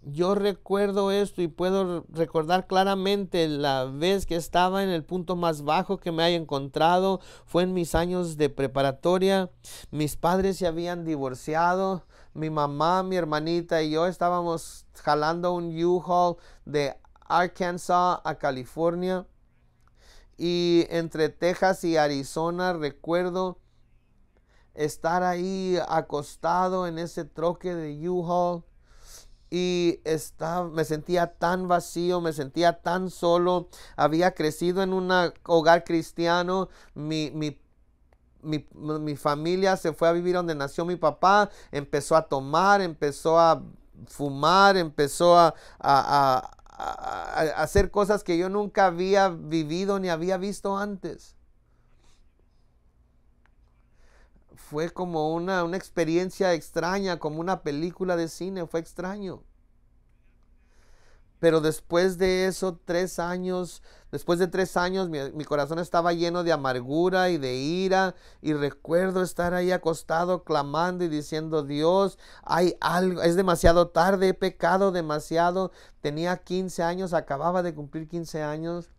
Speaker 1: Yo recuerdo esto y puedo recordar claramente la vez que estaba en el punto más bajo que me haya encontrado. Fue en mis años de preparatoria. Mis padres se habían divorciado. Mi mamá, mi hermanita y yo estábamos jalando un U-Haul de Arkansas a California. Y entre Texas y Arizona recuerdo estar ahí acostado en ese troque de U-Haul. Y me sentía tan vacío, me sentía tan solo. Había crecido en un hogar cristiano. Mi familia se fue a vivir donde nació mi papá. Empezó a tomar, empezó a fumar, empezó a hacer cosas que yo nunca había vivido ni había visto antes. Fue como una experiencia extraña, como una película de cine, fue extraño. Pero después de eso, después de 3 años, mi corazón estaba lleno de amargura y de ira. Y recuerdo estar ahí acostado clamando y diciendo, Dios, hay algo, es demasiado tarde, he pecado demasiado. Tenía 15 años, acababa de cumplir 15 años.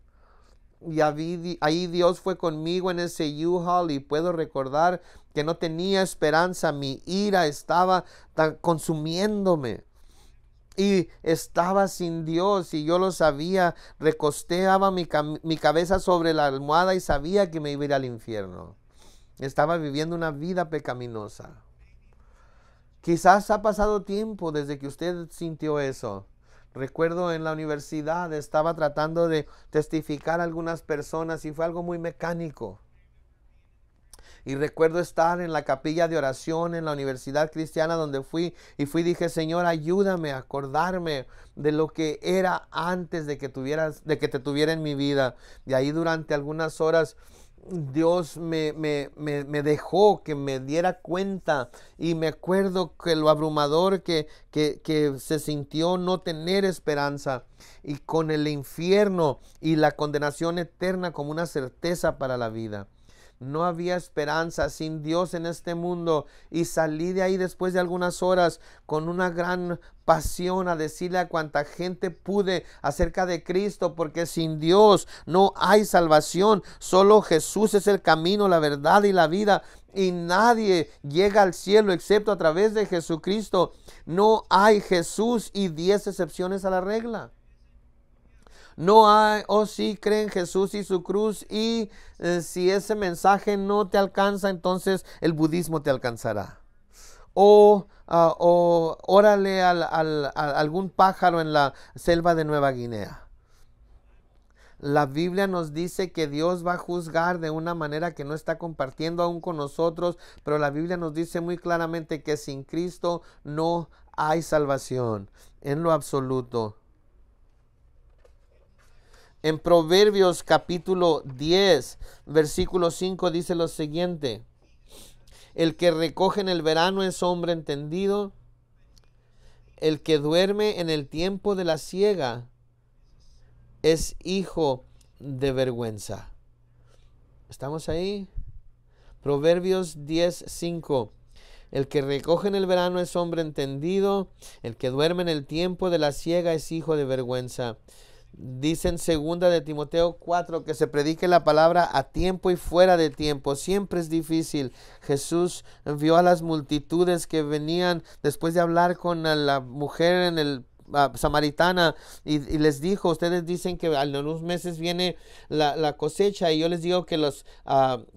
Speaker 1: Y ahí Dios fue conmigo en ese U-Haul y puedo recordar que no tenía esperanza. Mi ira estaba consumiéndome. Y estaba sin Dios y yo lo sabía. Recosteaba mi cabeza sobre la almohada y sabía que me iba a ir al infierno. Estaba viviendo una vida pecaminosa. Quizás ha pasado tiempo desde que usted sintió eso. Recuerdo en la universidad estaba tratando de testificar a algunas personas y fue algo muy mecánico. Y recuerdo estar en la capilla de oración en la universidad cristiana donde dije, Señor, ayúdame a acordarme de lo que era antes de que te tuviera en mi vida. Y ahí durante algunas horas Dios me dejó que me diera cuenta y me acuerdo que lo abrumador que se sintió no tener esperanza y con el infierno y la condenación eterna como una certeza para la vida. No había esperanza sin Dios en este mundo y salí de ahí después de algunas horas con una gran pasión a decirle a cuanta gente pude acerca de Cristo, porque sin Dios no hay salvación. Solo Jesús es el camino, la verdad y la vida, y nadie llega al cielo excepto a través de Jesucristo. No hay Jesús y 10 excepciones a la regla. No hay, sí, cree en Jesús y su cruz y si ese mensaje no te alcanza, entonces el budismo te alcanzará. O órale a algún pájaro en la selva de Nueva Guinea. La Biblia nos dice que Dios va a juzgar de una manera que no está compartiendo aún con nosotros, pero la Biblia nos dice muy claramente que sin Cristo no hay salvación en lo absoluto. En Proverbios capítulo 10, versículo 5 dice lo siguiente. El que recoge en el verano es hombre entendido. El que duerme en el tiempo de la siega es hijo de vergüenza. ¿Estamos ahí? Proverbios 10, 5. El que recoge en el verano es hombre entendido. El que duerme en el tiempo de la siega es hijo de vergüenza. Dice en 2 de Timoteo 4 que se predique la palabra a tiempo y fuera de tiempo. Siempre es difícil. Jesús vio a las multitudes que venían después de hablar con la mujer en el samaritana y les dijo, ustedes dicen que en unos meses viene la cosecha, y yo les digo que los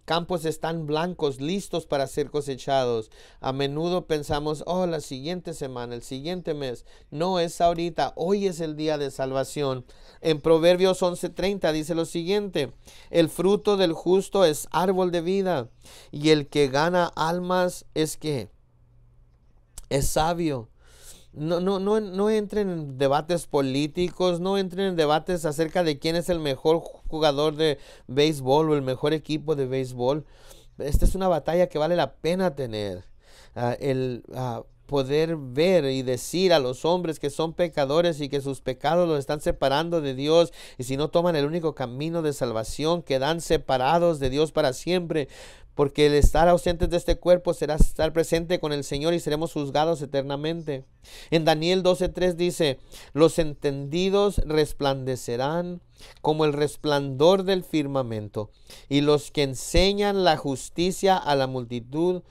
Speaker 1: campos están blancos, listos para ser cosechados. A menudo pensamos, oh, la siguiente semana, el siguiente mes. No, es ahorita, hoy es el día de salvación. En Proverbios 11:30 dice lo siguiente: el fruto del justo es árbol de vida, y el que gana almas es que es sabio. No entren en debates políticos, no entren en debates acerca de quién es el mejor jugador de béisbol o el mejor equipo de béisbol. Esta es una batalla que vale la pena tener. Poder ver y decir a los hombres que son pecadores y que sus pecados los están separando de Dios, y si no toman el único camino de salvación, quedan separados de Dios para siempre, porque el estar ausentes de este cuerpo será estar presente con el Señor y seremos juzgados eternamente. En Daniel 12:3 dice: los entendidos resplandecerán como el resplandor del firmamento, y los que enseñan la justicia a la multitud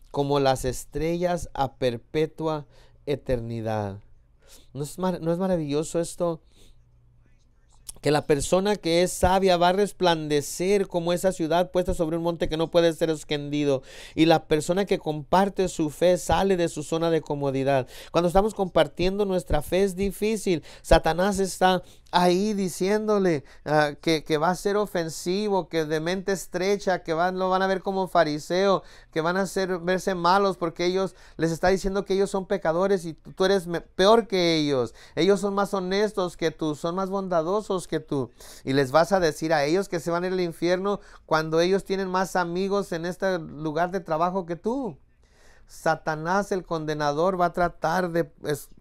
Speaker 1: como las estrellas a perpetua eternidad. ¿No es maravilloso esto? Que la persona que es sabia va a resplandecer como esa ciudad puesta sobre un monte que no puede ser escondido. Y la persona que comparte su fe sale de su zona de comodidad. Cuando estamos compartiendo nuestra fe es difícil. Satanás está ahí diciéndole que va a ser ofensivo, que de mente estrecha, que lo van a ver como fariseo, que van a verse malos porque ellos les está diciendo que ellos son pecadores y tú eres peor que ellos. Ellos son más honestos que tú, son más bondadosos que tú. Y les vas a decir a ellos que se van a ir al infierno cuando ellos tienen más amigos en este lugar de trabajo que tú. Satanás, el condenador, va a tratar de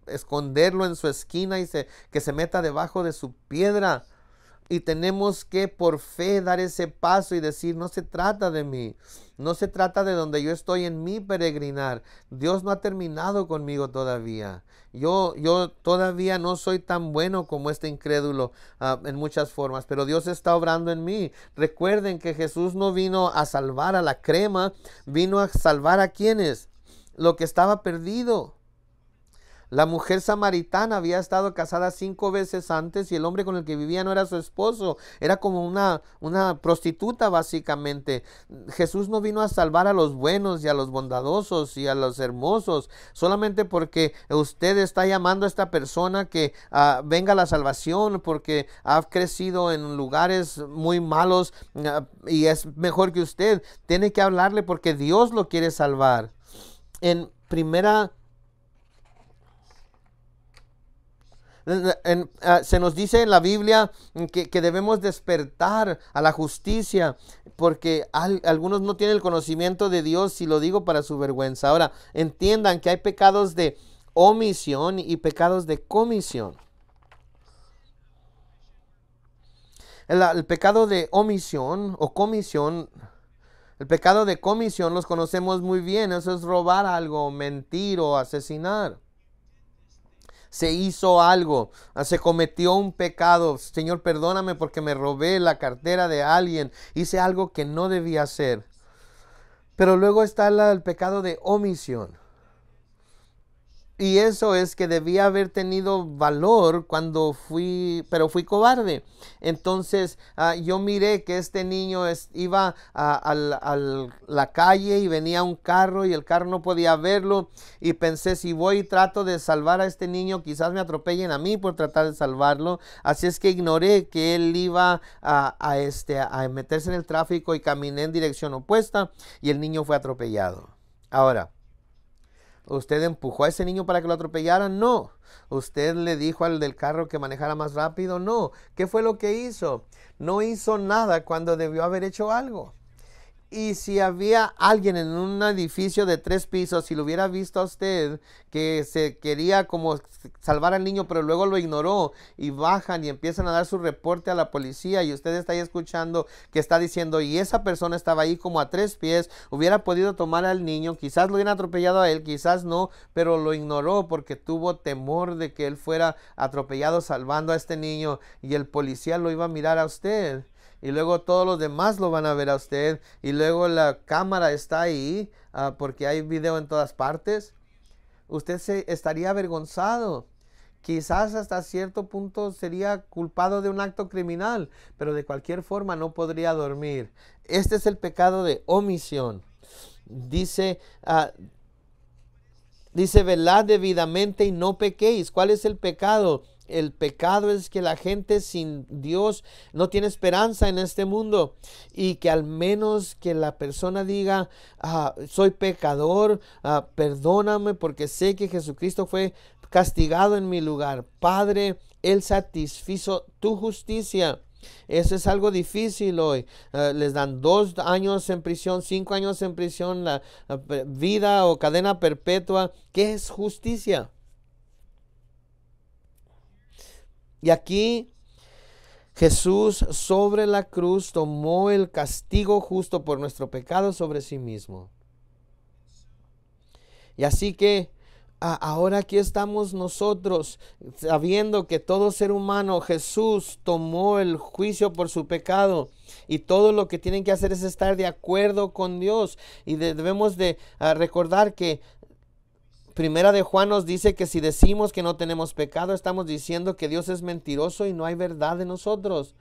Speaker 1: esconderlo en su esquina y que se meta debajo de su piedra. Y tenemos que por fe dar ese paso y decir: no se trata de mí, no se trata de donde yo estoy en mi peregrinar. Dios no ha terminado conmigo todavía. Yo todavía no soy tan bueno como este incrédulo en muchas formas, pero Dios está obrando en mí. Recuerden que Jesús no vino a salvar a la crema, vino a salvar a quienes, lo que estaba perdido. La mujer samaritana había estado casada 5 veces antes y el hombre con el que vivía no era su esposo, era como una prostituta básicamente. Jesús no vino a salvar a los buenos y a los bondadosos y a los hermosos solamente porque usted está llamando a esta persona que venga a la salvación, porque ha crecido en lugares muy malos y es mejor que usted. Tiene que hablarle porque Dios lo quiere salvar. Se nos dice en la Biblia que debemos despertar a la justicia, porque algunos no tienen el conocimiento de Dios, y lo digo para su vergüenza. Ahora, entiendan que hay pecados de omisión y pecados de comisión. El pecado de omisión o comisión, el pecado de comisión los conocemos muy bien. Eso es robar algo, mentir o asesinar. Se hizo algo, se cometió un pecado. Señor, perdóname porque me robé la cartera de alguien, hice algo que no debía hacer. Pero luego está el pecado de omisión. Y eso es que debía haber tenido valor pero fui cobarde. Entonces yo miré que este niño iba a la calle y venía un carro y el carro no podía verlo, y pensé: si voy y trato de salvar a este niño, quizás me atropellen a mí por tratar de salvarlo. Así es que ignoré que él iba a meterse en el tráfico y caminé en dirección opuesta y el niño fue atropellado. Ahora, ¿usted empujó a ese niño para que lo atropellaran? No. ¿Usted le dijo al del carro que manejara más rápido? No. ¿Qué fue lo que hizo? No hizo nada cuando debió haber hecho algo. Y si había alguien en un edificio de 3 pisos, si lo hubiera visto a usted que se quería como salvar al niño, pero luego lo ignoró, y bajan y empiezan a dar su reporte a la policía, y usted está ahí escuchando que está diciendo: y esa persona estaba ahí como a 3 pies, hubiera podido tomar al niño, quizás lo hubieran atropellado a él, quizás no, pero lo ignoró porque tuvo temor de que él fuera atropellado salvando a este niño, y el policía lo iba a mirar a usted. Y luego todos los demás lo van a ver a usted. Y luego la cámara está ahí, porque hay video en todas partes. Usted se estaría avergonzado. quizás hasta cierto punto sería culpado de un acto criminal, pero de cualquier forma no podría dormir. Este es el pecado de omisión. Dice, velad debidamente y no pequéis. ¿Cuál es el pecado? El pecado es que la gente sin Dios no tiene esperanza en este mundo, y que al menos que la persona diga, soy pecador, perdóname porque sé que Jesucristo fue castigado en mi lugar. Padre, Él satisfizo tu justicia. Eso es algo difícil hoy. Les dan 2 años en prisión, 5 años en prisión, la vida o cadena perpetua. ¿Qué es justicia? Y aquí Jesús sobre la cruz tomó el castigo justo por nuestro pecado sobre sí mismo. Y así que ahora aquí estamos nosotros, sabiendo que todo ser humano, Jesús tomó el juicio por su pecado, y todo lo que tienen que hacer es estar de acuerdo con Dios. Y debemos de recordar que Primera de Juan nos dice que si decimos que no tenemos pecado, estamos diciendo que Dios es mentiroso y no hay verdad en nosotros.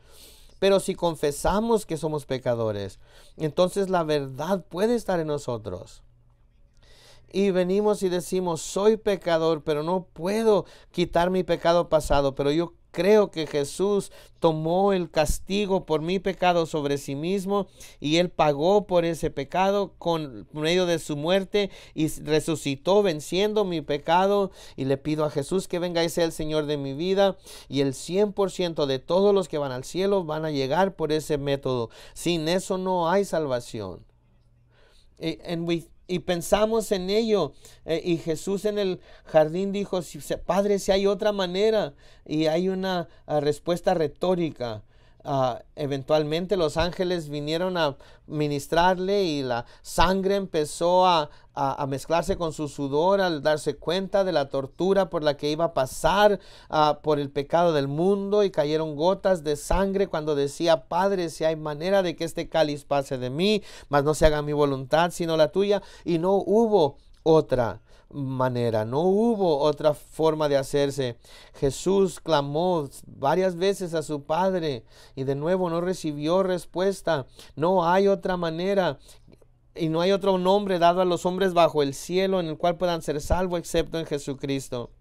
Speaker 1: Pero si confesamos que somos pecadores, entonces la verdad puede estar en nosotros. Y venimos y decimos, soy pecador, pero no puedo quitar mi pecado pasado, pero yo creo que Jesús tomó el castigo por mi pecado sobre sí mismo, y Él pagó por ese pecado con medio de su muerte, y resucitó venciendo mi pecado. Y le pido a Jesús que venga y sea el Señor de mi vida, y el 100% de todos los que van al cielo van a llegar por ese método. Sin eso no hay salvación. Y pensamos en ello, y Jesús en el jardín dijo, Padre, si hay otra manera. Y hay una respuesta retórica. Eventualmente los ángeles vinieron a ministrarle, y la sangre empezó a mezclarse con su sudor al darse cuenta de la tortura por la que iba a pasar por el pecado del mundo, y cayeron gotas de sangre cuando decía, Padre, si hay manera de que este cáliz pase de mí, mas no se haga mi voluntad sino la tuya. Y no hubo otra manera, no hubo otra forma de hacerse. Jesús clamó varias veces a su Padre, y de nuevo no recibió respuesta. No hay otra manera, y no hay otro nombre dado a los hombres bajo el cielo en el cual puedan ser salvos excepto en Jesucristo.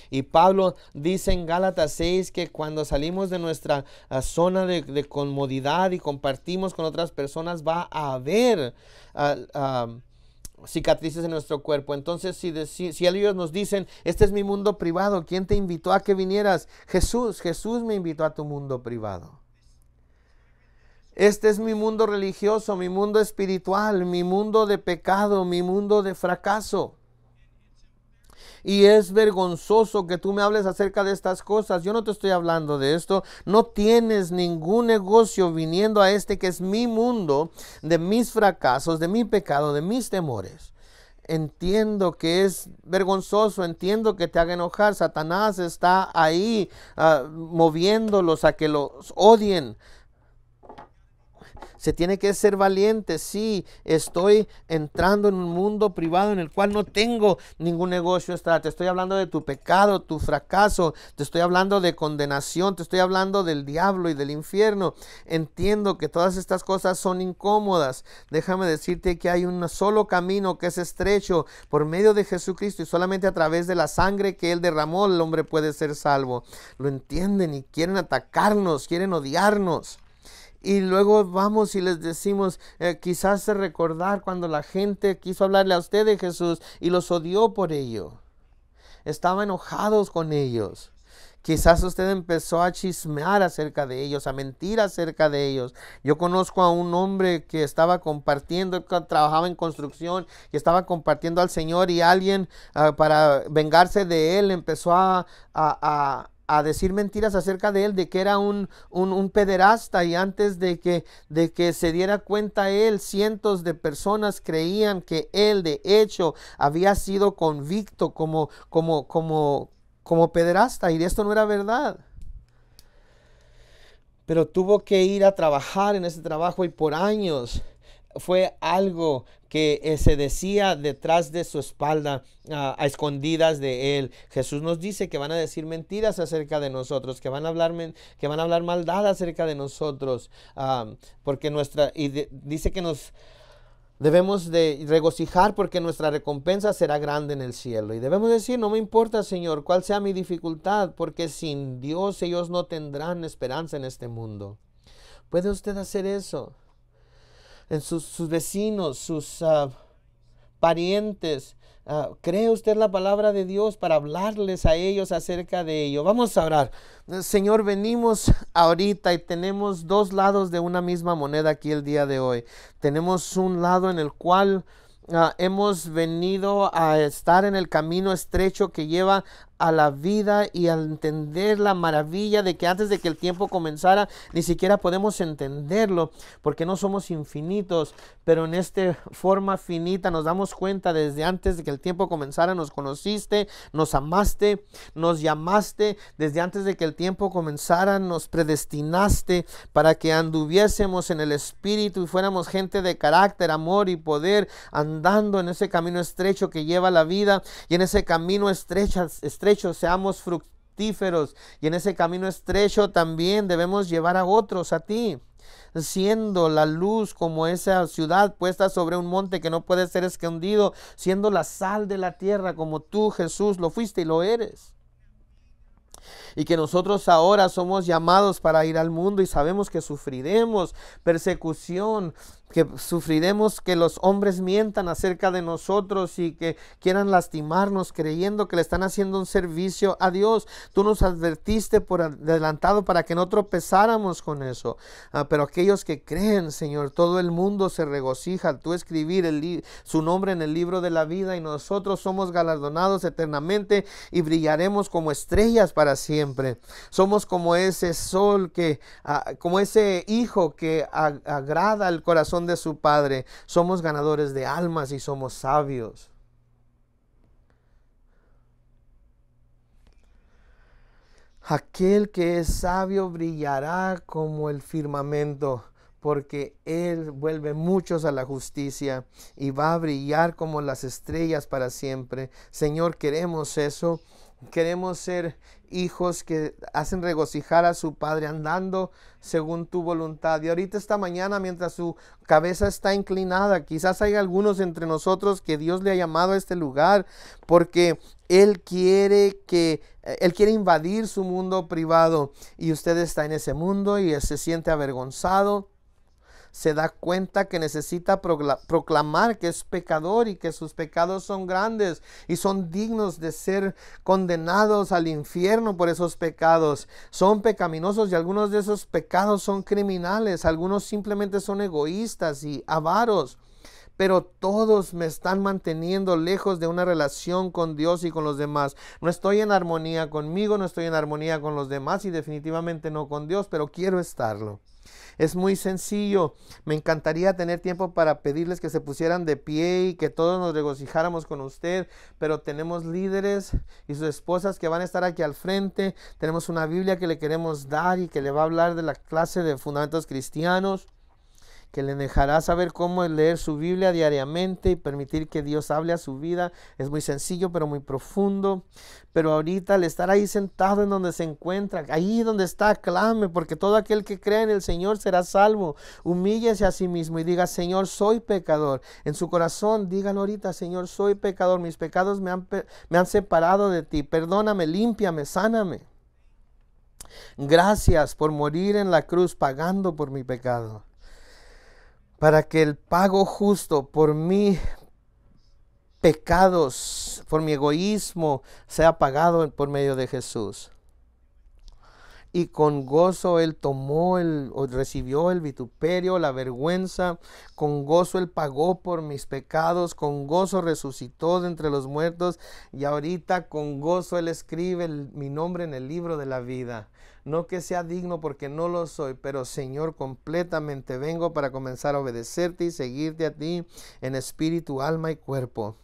Speaker 1: Y Pablo dice en Gálatas 6 que cuando salimos de nuestra zona de comodidad y compartimos con otras personas, va a haber cicatrices en nuestro cuerpo. Entonces si ellos nos dicen, este es mi mundo privado, ¿quién te invitó a que vinieras? Jesús me invitó a tu mundo privado. Este es mi mundo religioso, mi mundo espiritual, mi mundo de pecado, mi mundo de fracaso. Y es vergonzoso que tú me hables acerca de estas cosas. Yo no te estoy hablando de esto. No tienes ningún negocio viniendo a este que es mi mundo, de mis fracasos, de mi pecado, de mis temores. Entiendo que es vergonzoso, entiendo que te haga enojar. Satanás está ahí moviéndolos a que los odien. Se tiene que ser valiente. Sí, estoy entrando en un mundo privado en el cual no tengo ningún negocio. Te estoy hablando de tu pecado, tu fracaso. Te estoy hablando de condenación. Te estoy hablando del diablo y del infierno. Entiendo que todas estas cosas son incómodas. Déjame decirte que hay un solo camino que es estrecho por medio de Jesucristo, y solamente a través de la sangre que Él derramó el hombre puede ser salvo. Lo entienden y quieren atacarnos, quieren odiarnos. Y luego vamos y les decimos, quizás recordar cuando la gente quiso hablarle a usted de Jesús y los odió por ello. Estaban enojados con ellos. Quizás usted empezó a chismear acerca de ellos, a mentir acerca de ellos. Yo conozco a un hombre que estaba compartiendo, que trabajaba en construcción y estaba compartiendo al Señor, y alguien para vengarse de él empezó a decir mentiras acerca de él, de que era un pederasta, y antes de que se diera cuenta él, cientos de personas creían que él de hecho había sido convicto como pederasta, y esto no era verdad. Pero tuvo que ir a trabajar en ese trabajo, y por años fue algo que se decía detrás de su espalda, a escondidas de él. Jesús nos dice que van a decir mentiras acerca de nosotros, que van a hablar maldad acerca de nosotros, porque dice que nos debemos de regocijar porque nuestra recompensa será grande en el cielo. Y debemos decir, no me importa, Señor, cuál sea mi dificultad, porque sin Dios ellos no tendrán esperanza en este mundo. ¿Puede usted hacer eso? En sus vecinos, sus parientes. ¿Cree usted la palabra de Dios para hablarles a ellos acerca de ello? Vamos a orar. Señor, venimos ahorita y tenemos dos lados de una misma moneda aquí el día de hoy. Tenemos un lado en el cual hemos venido a estar en el camino estrecho que lleva a la vida y al entender la maravilla de que antes de que el tiempo comenzara ni siquiera podemos entenderlo porque no somos infinitos, pero en esta forma finita nos damos cuenta desde antes de que el tiempo comenzara nos conociste, nos amaste, nos llamaste, desde antes de que el tiempo comenzara nos predestinaste para que anduviésemos en el Espíritu y fuéramos gente de carácter, amor y poder, andando en ese camino estrecho que lleva a la vida, y en ese camino estrecho seamos fructíferos, y en ese camino estrecho también debemos llevar a otros a ti, siendo la luz como esa ciudad puesta sobre un monte que no puede ser escondido, siendo la sal de la tierra como tú, Jesús, lo fuiste y lo eres. Y que nosotros ahora somos llamados para ir al mundo y sabemos que sufriremos persecución, que sufriremos que los hombres mientan acerca de nosotros y que quieran lastimarnos creyendo que le están haciendo un servicio a Dios. Tú nos advertiste por adelantado para que no tropezáramos con eso. Pero aquellos que creen, Señor, todo el mundo se regocija al tú escribir su nombre en el libro de la vida, y nosotros somos galardonados eternamente y brillaremos como estrellas para siempre. Somos como ese sol como ese hijo que agrada al corazón de su padre. Somos ganadores de almas y somos sabios. Aquel que es sabio brillará como el firmamento, porque Él vuelve muchos a la justicia y va a brillar como las estrellas para siempre. Señor, queremos eso. Queremos ser hijos que hacen regocijar a su Padre andando según tu voluntad. Y ahorita esta mañana, mientras su cabeza está inclinada, quizás hay algunos entre nosotros que Dios le ha llamado a este lugar porque Él quiere invadir su mundo privado, y usted está en ese mundo y se siente avergonzado. Se da cuenta que necesita proclamar que es pecador y que sus pecados son grandes y son dignos de ser condenados al infierno por esos pecados. Son pecaminosos y algunos de esos pecados son criminales. Algunos simplemente son egoístas y avaros. Pero todos me están manteniendo lejos de una relación con Dios y con los demás. No estoy en armonía conmigo, no estoy en armonía con los demás y definitivamente no con Dios, pero quiero estarlo. Es muy sencillo. Me encantaría tener tiempo para pedirles que se pusieran de pie y que todos nos regocijáramos con usted, pero tenemos líderes y sus esposas que van a estar aquí al frente. Tenemos una Biblia que le queremos dar y que le va a hablar de la clase de fundamentos cristianos, que le dejará saber cómo leer su Biblia diariamente y permitir que Dios hable a su vida. Es muy sencillo, pero muy profundo. Pero ahorita al estar ahí sentado en donde se encuentra, ahí donde está, clame, porque todo aquel que cree en el Señor será salvo. Humíllese a sí mismo y diga: Señor, soy pecador. En su corazón, dígalo ahorita: Señor, soy pecador. Mis pecados me han separado de ti. Perdóname, límpiame, sáname. Gracias por morir en la cruz pagando por mi pecado, para que el pago justo por mis pecados, por mi egoísmo, sea pagado por medio de Jesús. Y con gozo Él recibió el vituperio, la vergüenza. Con gozo Él pagó por mis pecados. Con gozo resucitó de entre los muertos. Y ahorita con gozo Él escribe mi nombre en el libro de la vida. No que sea digno, porque no lo soy, pero Señor, completamente vengo para comenzar a obedecerte y seguirte a ti en espíritu, alma y cuerpo.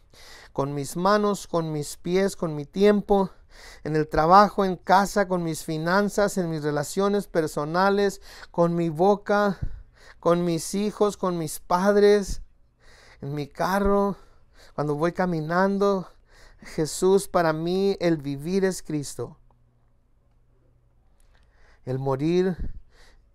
Speaker 1: Con mis manos, con mis pies, con mi tiempo, en el trabajo, en casa, con mis finanzas, en mis relaciones personales, con mi boca, con mis hijos, con mis padres, en mi carro, cuando voy caminando. Jesús, para mí el vivir es Cristo. El morir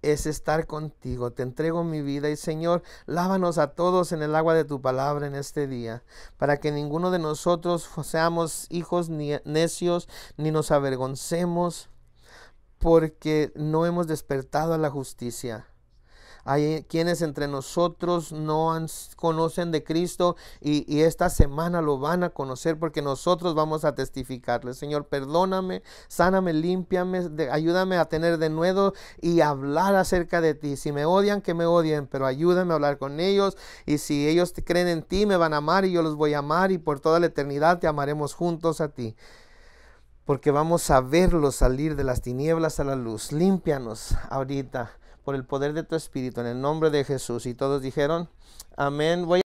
Speaker 1: es estar contigo. Te entrego mi vida y Señor, lávanos a todos en el agua de tu palabra en este día, para que ninguno de nosotros seamos hijos necios, ni nos avergoncemos, porque no hemos despertado a la justicia. Hay quienes entre nosotros no conocen de Cristo y esta semana lo van a conocer porque nosotros vamos a testificarle. Señor, perdóname, sáname, límpiame, ayúdame a tener de nuevo y hablar acerca de ti. Si me odian, que me odien, pero ayúdame a hablar con ellos. Y si ellos te creen en ti, me van a amar y yo los voy a amar y por toda la eternidad te amaremos juntos a ti. Porque vamos a verlos salir de las tinieblas a la luz. Límpianos ahorita por el poder de tu Espíritu, en el nombre de Jesús. Y todos dijeron, amén.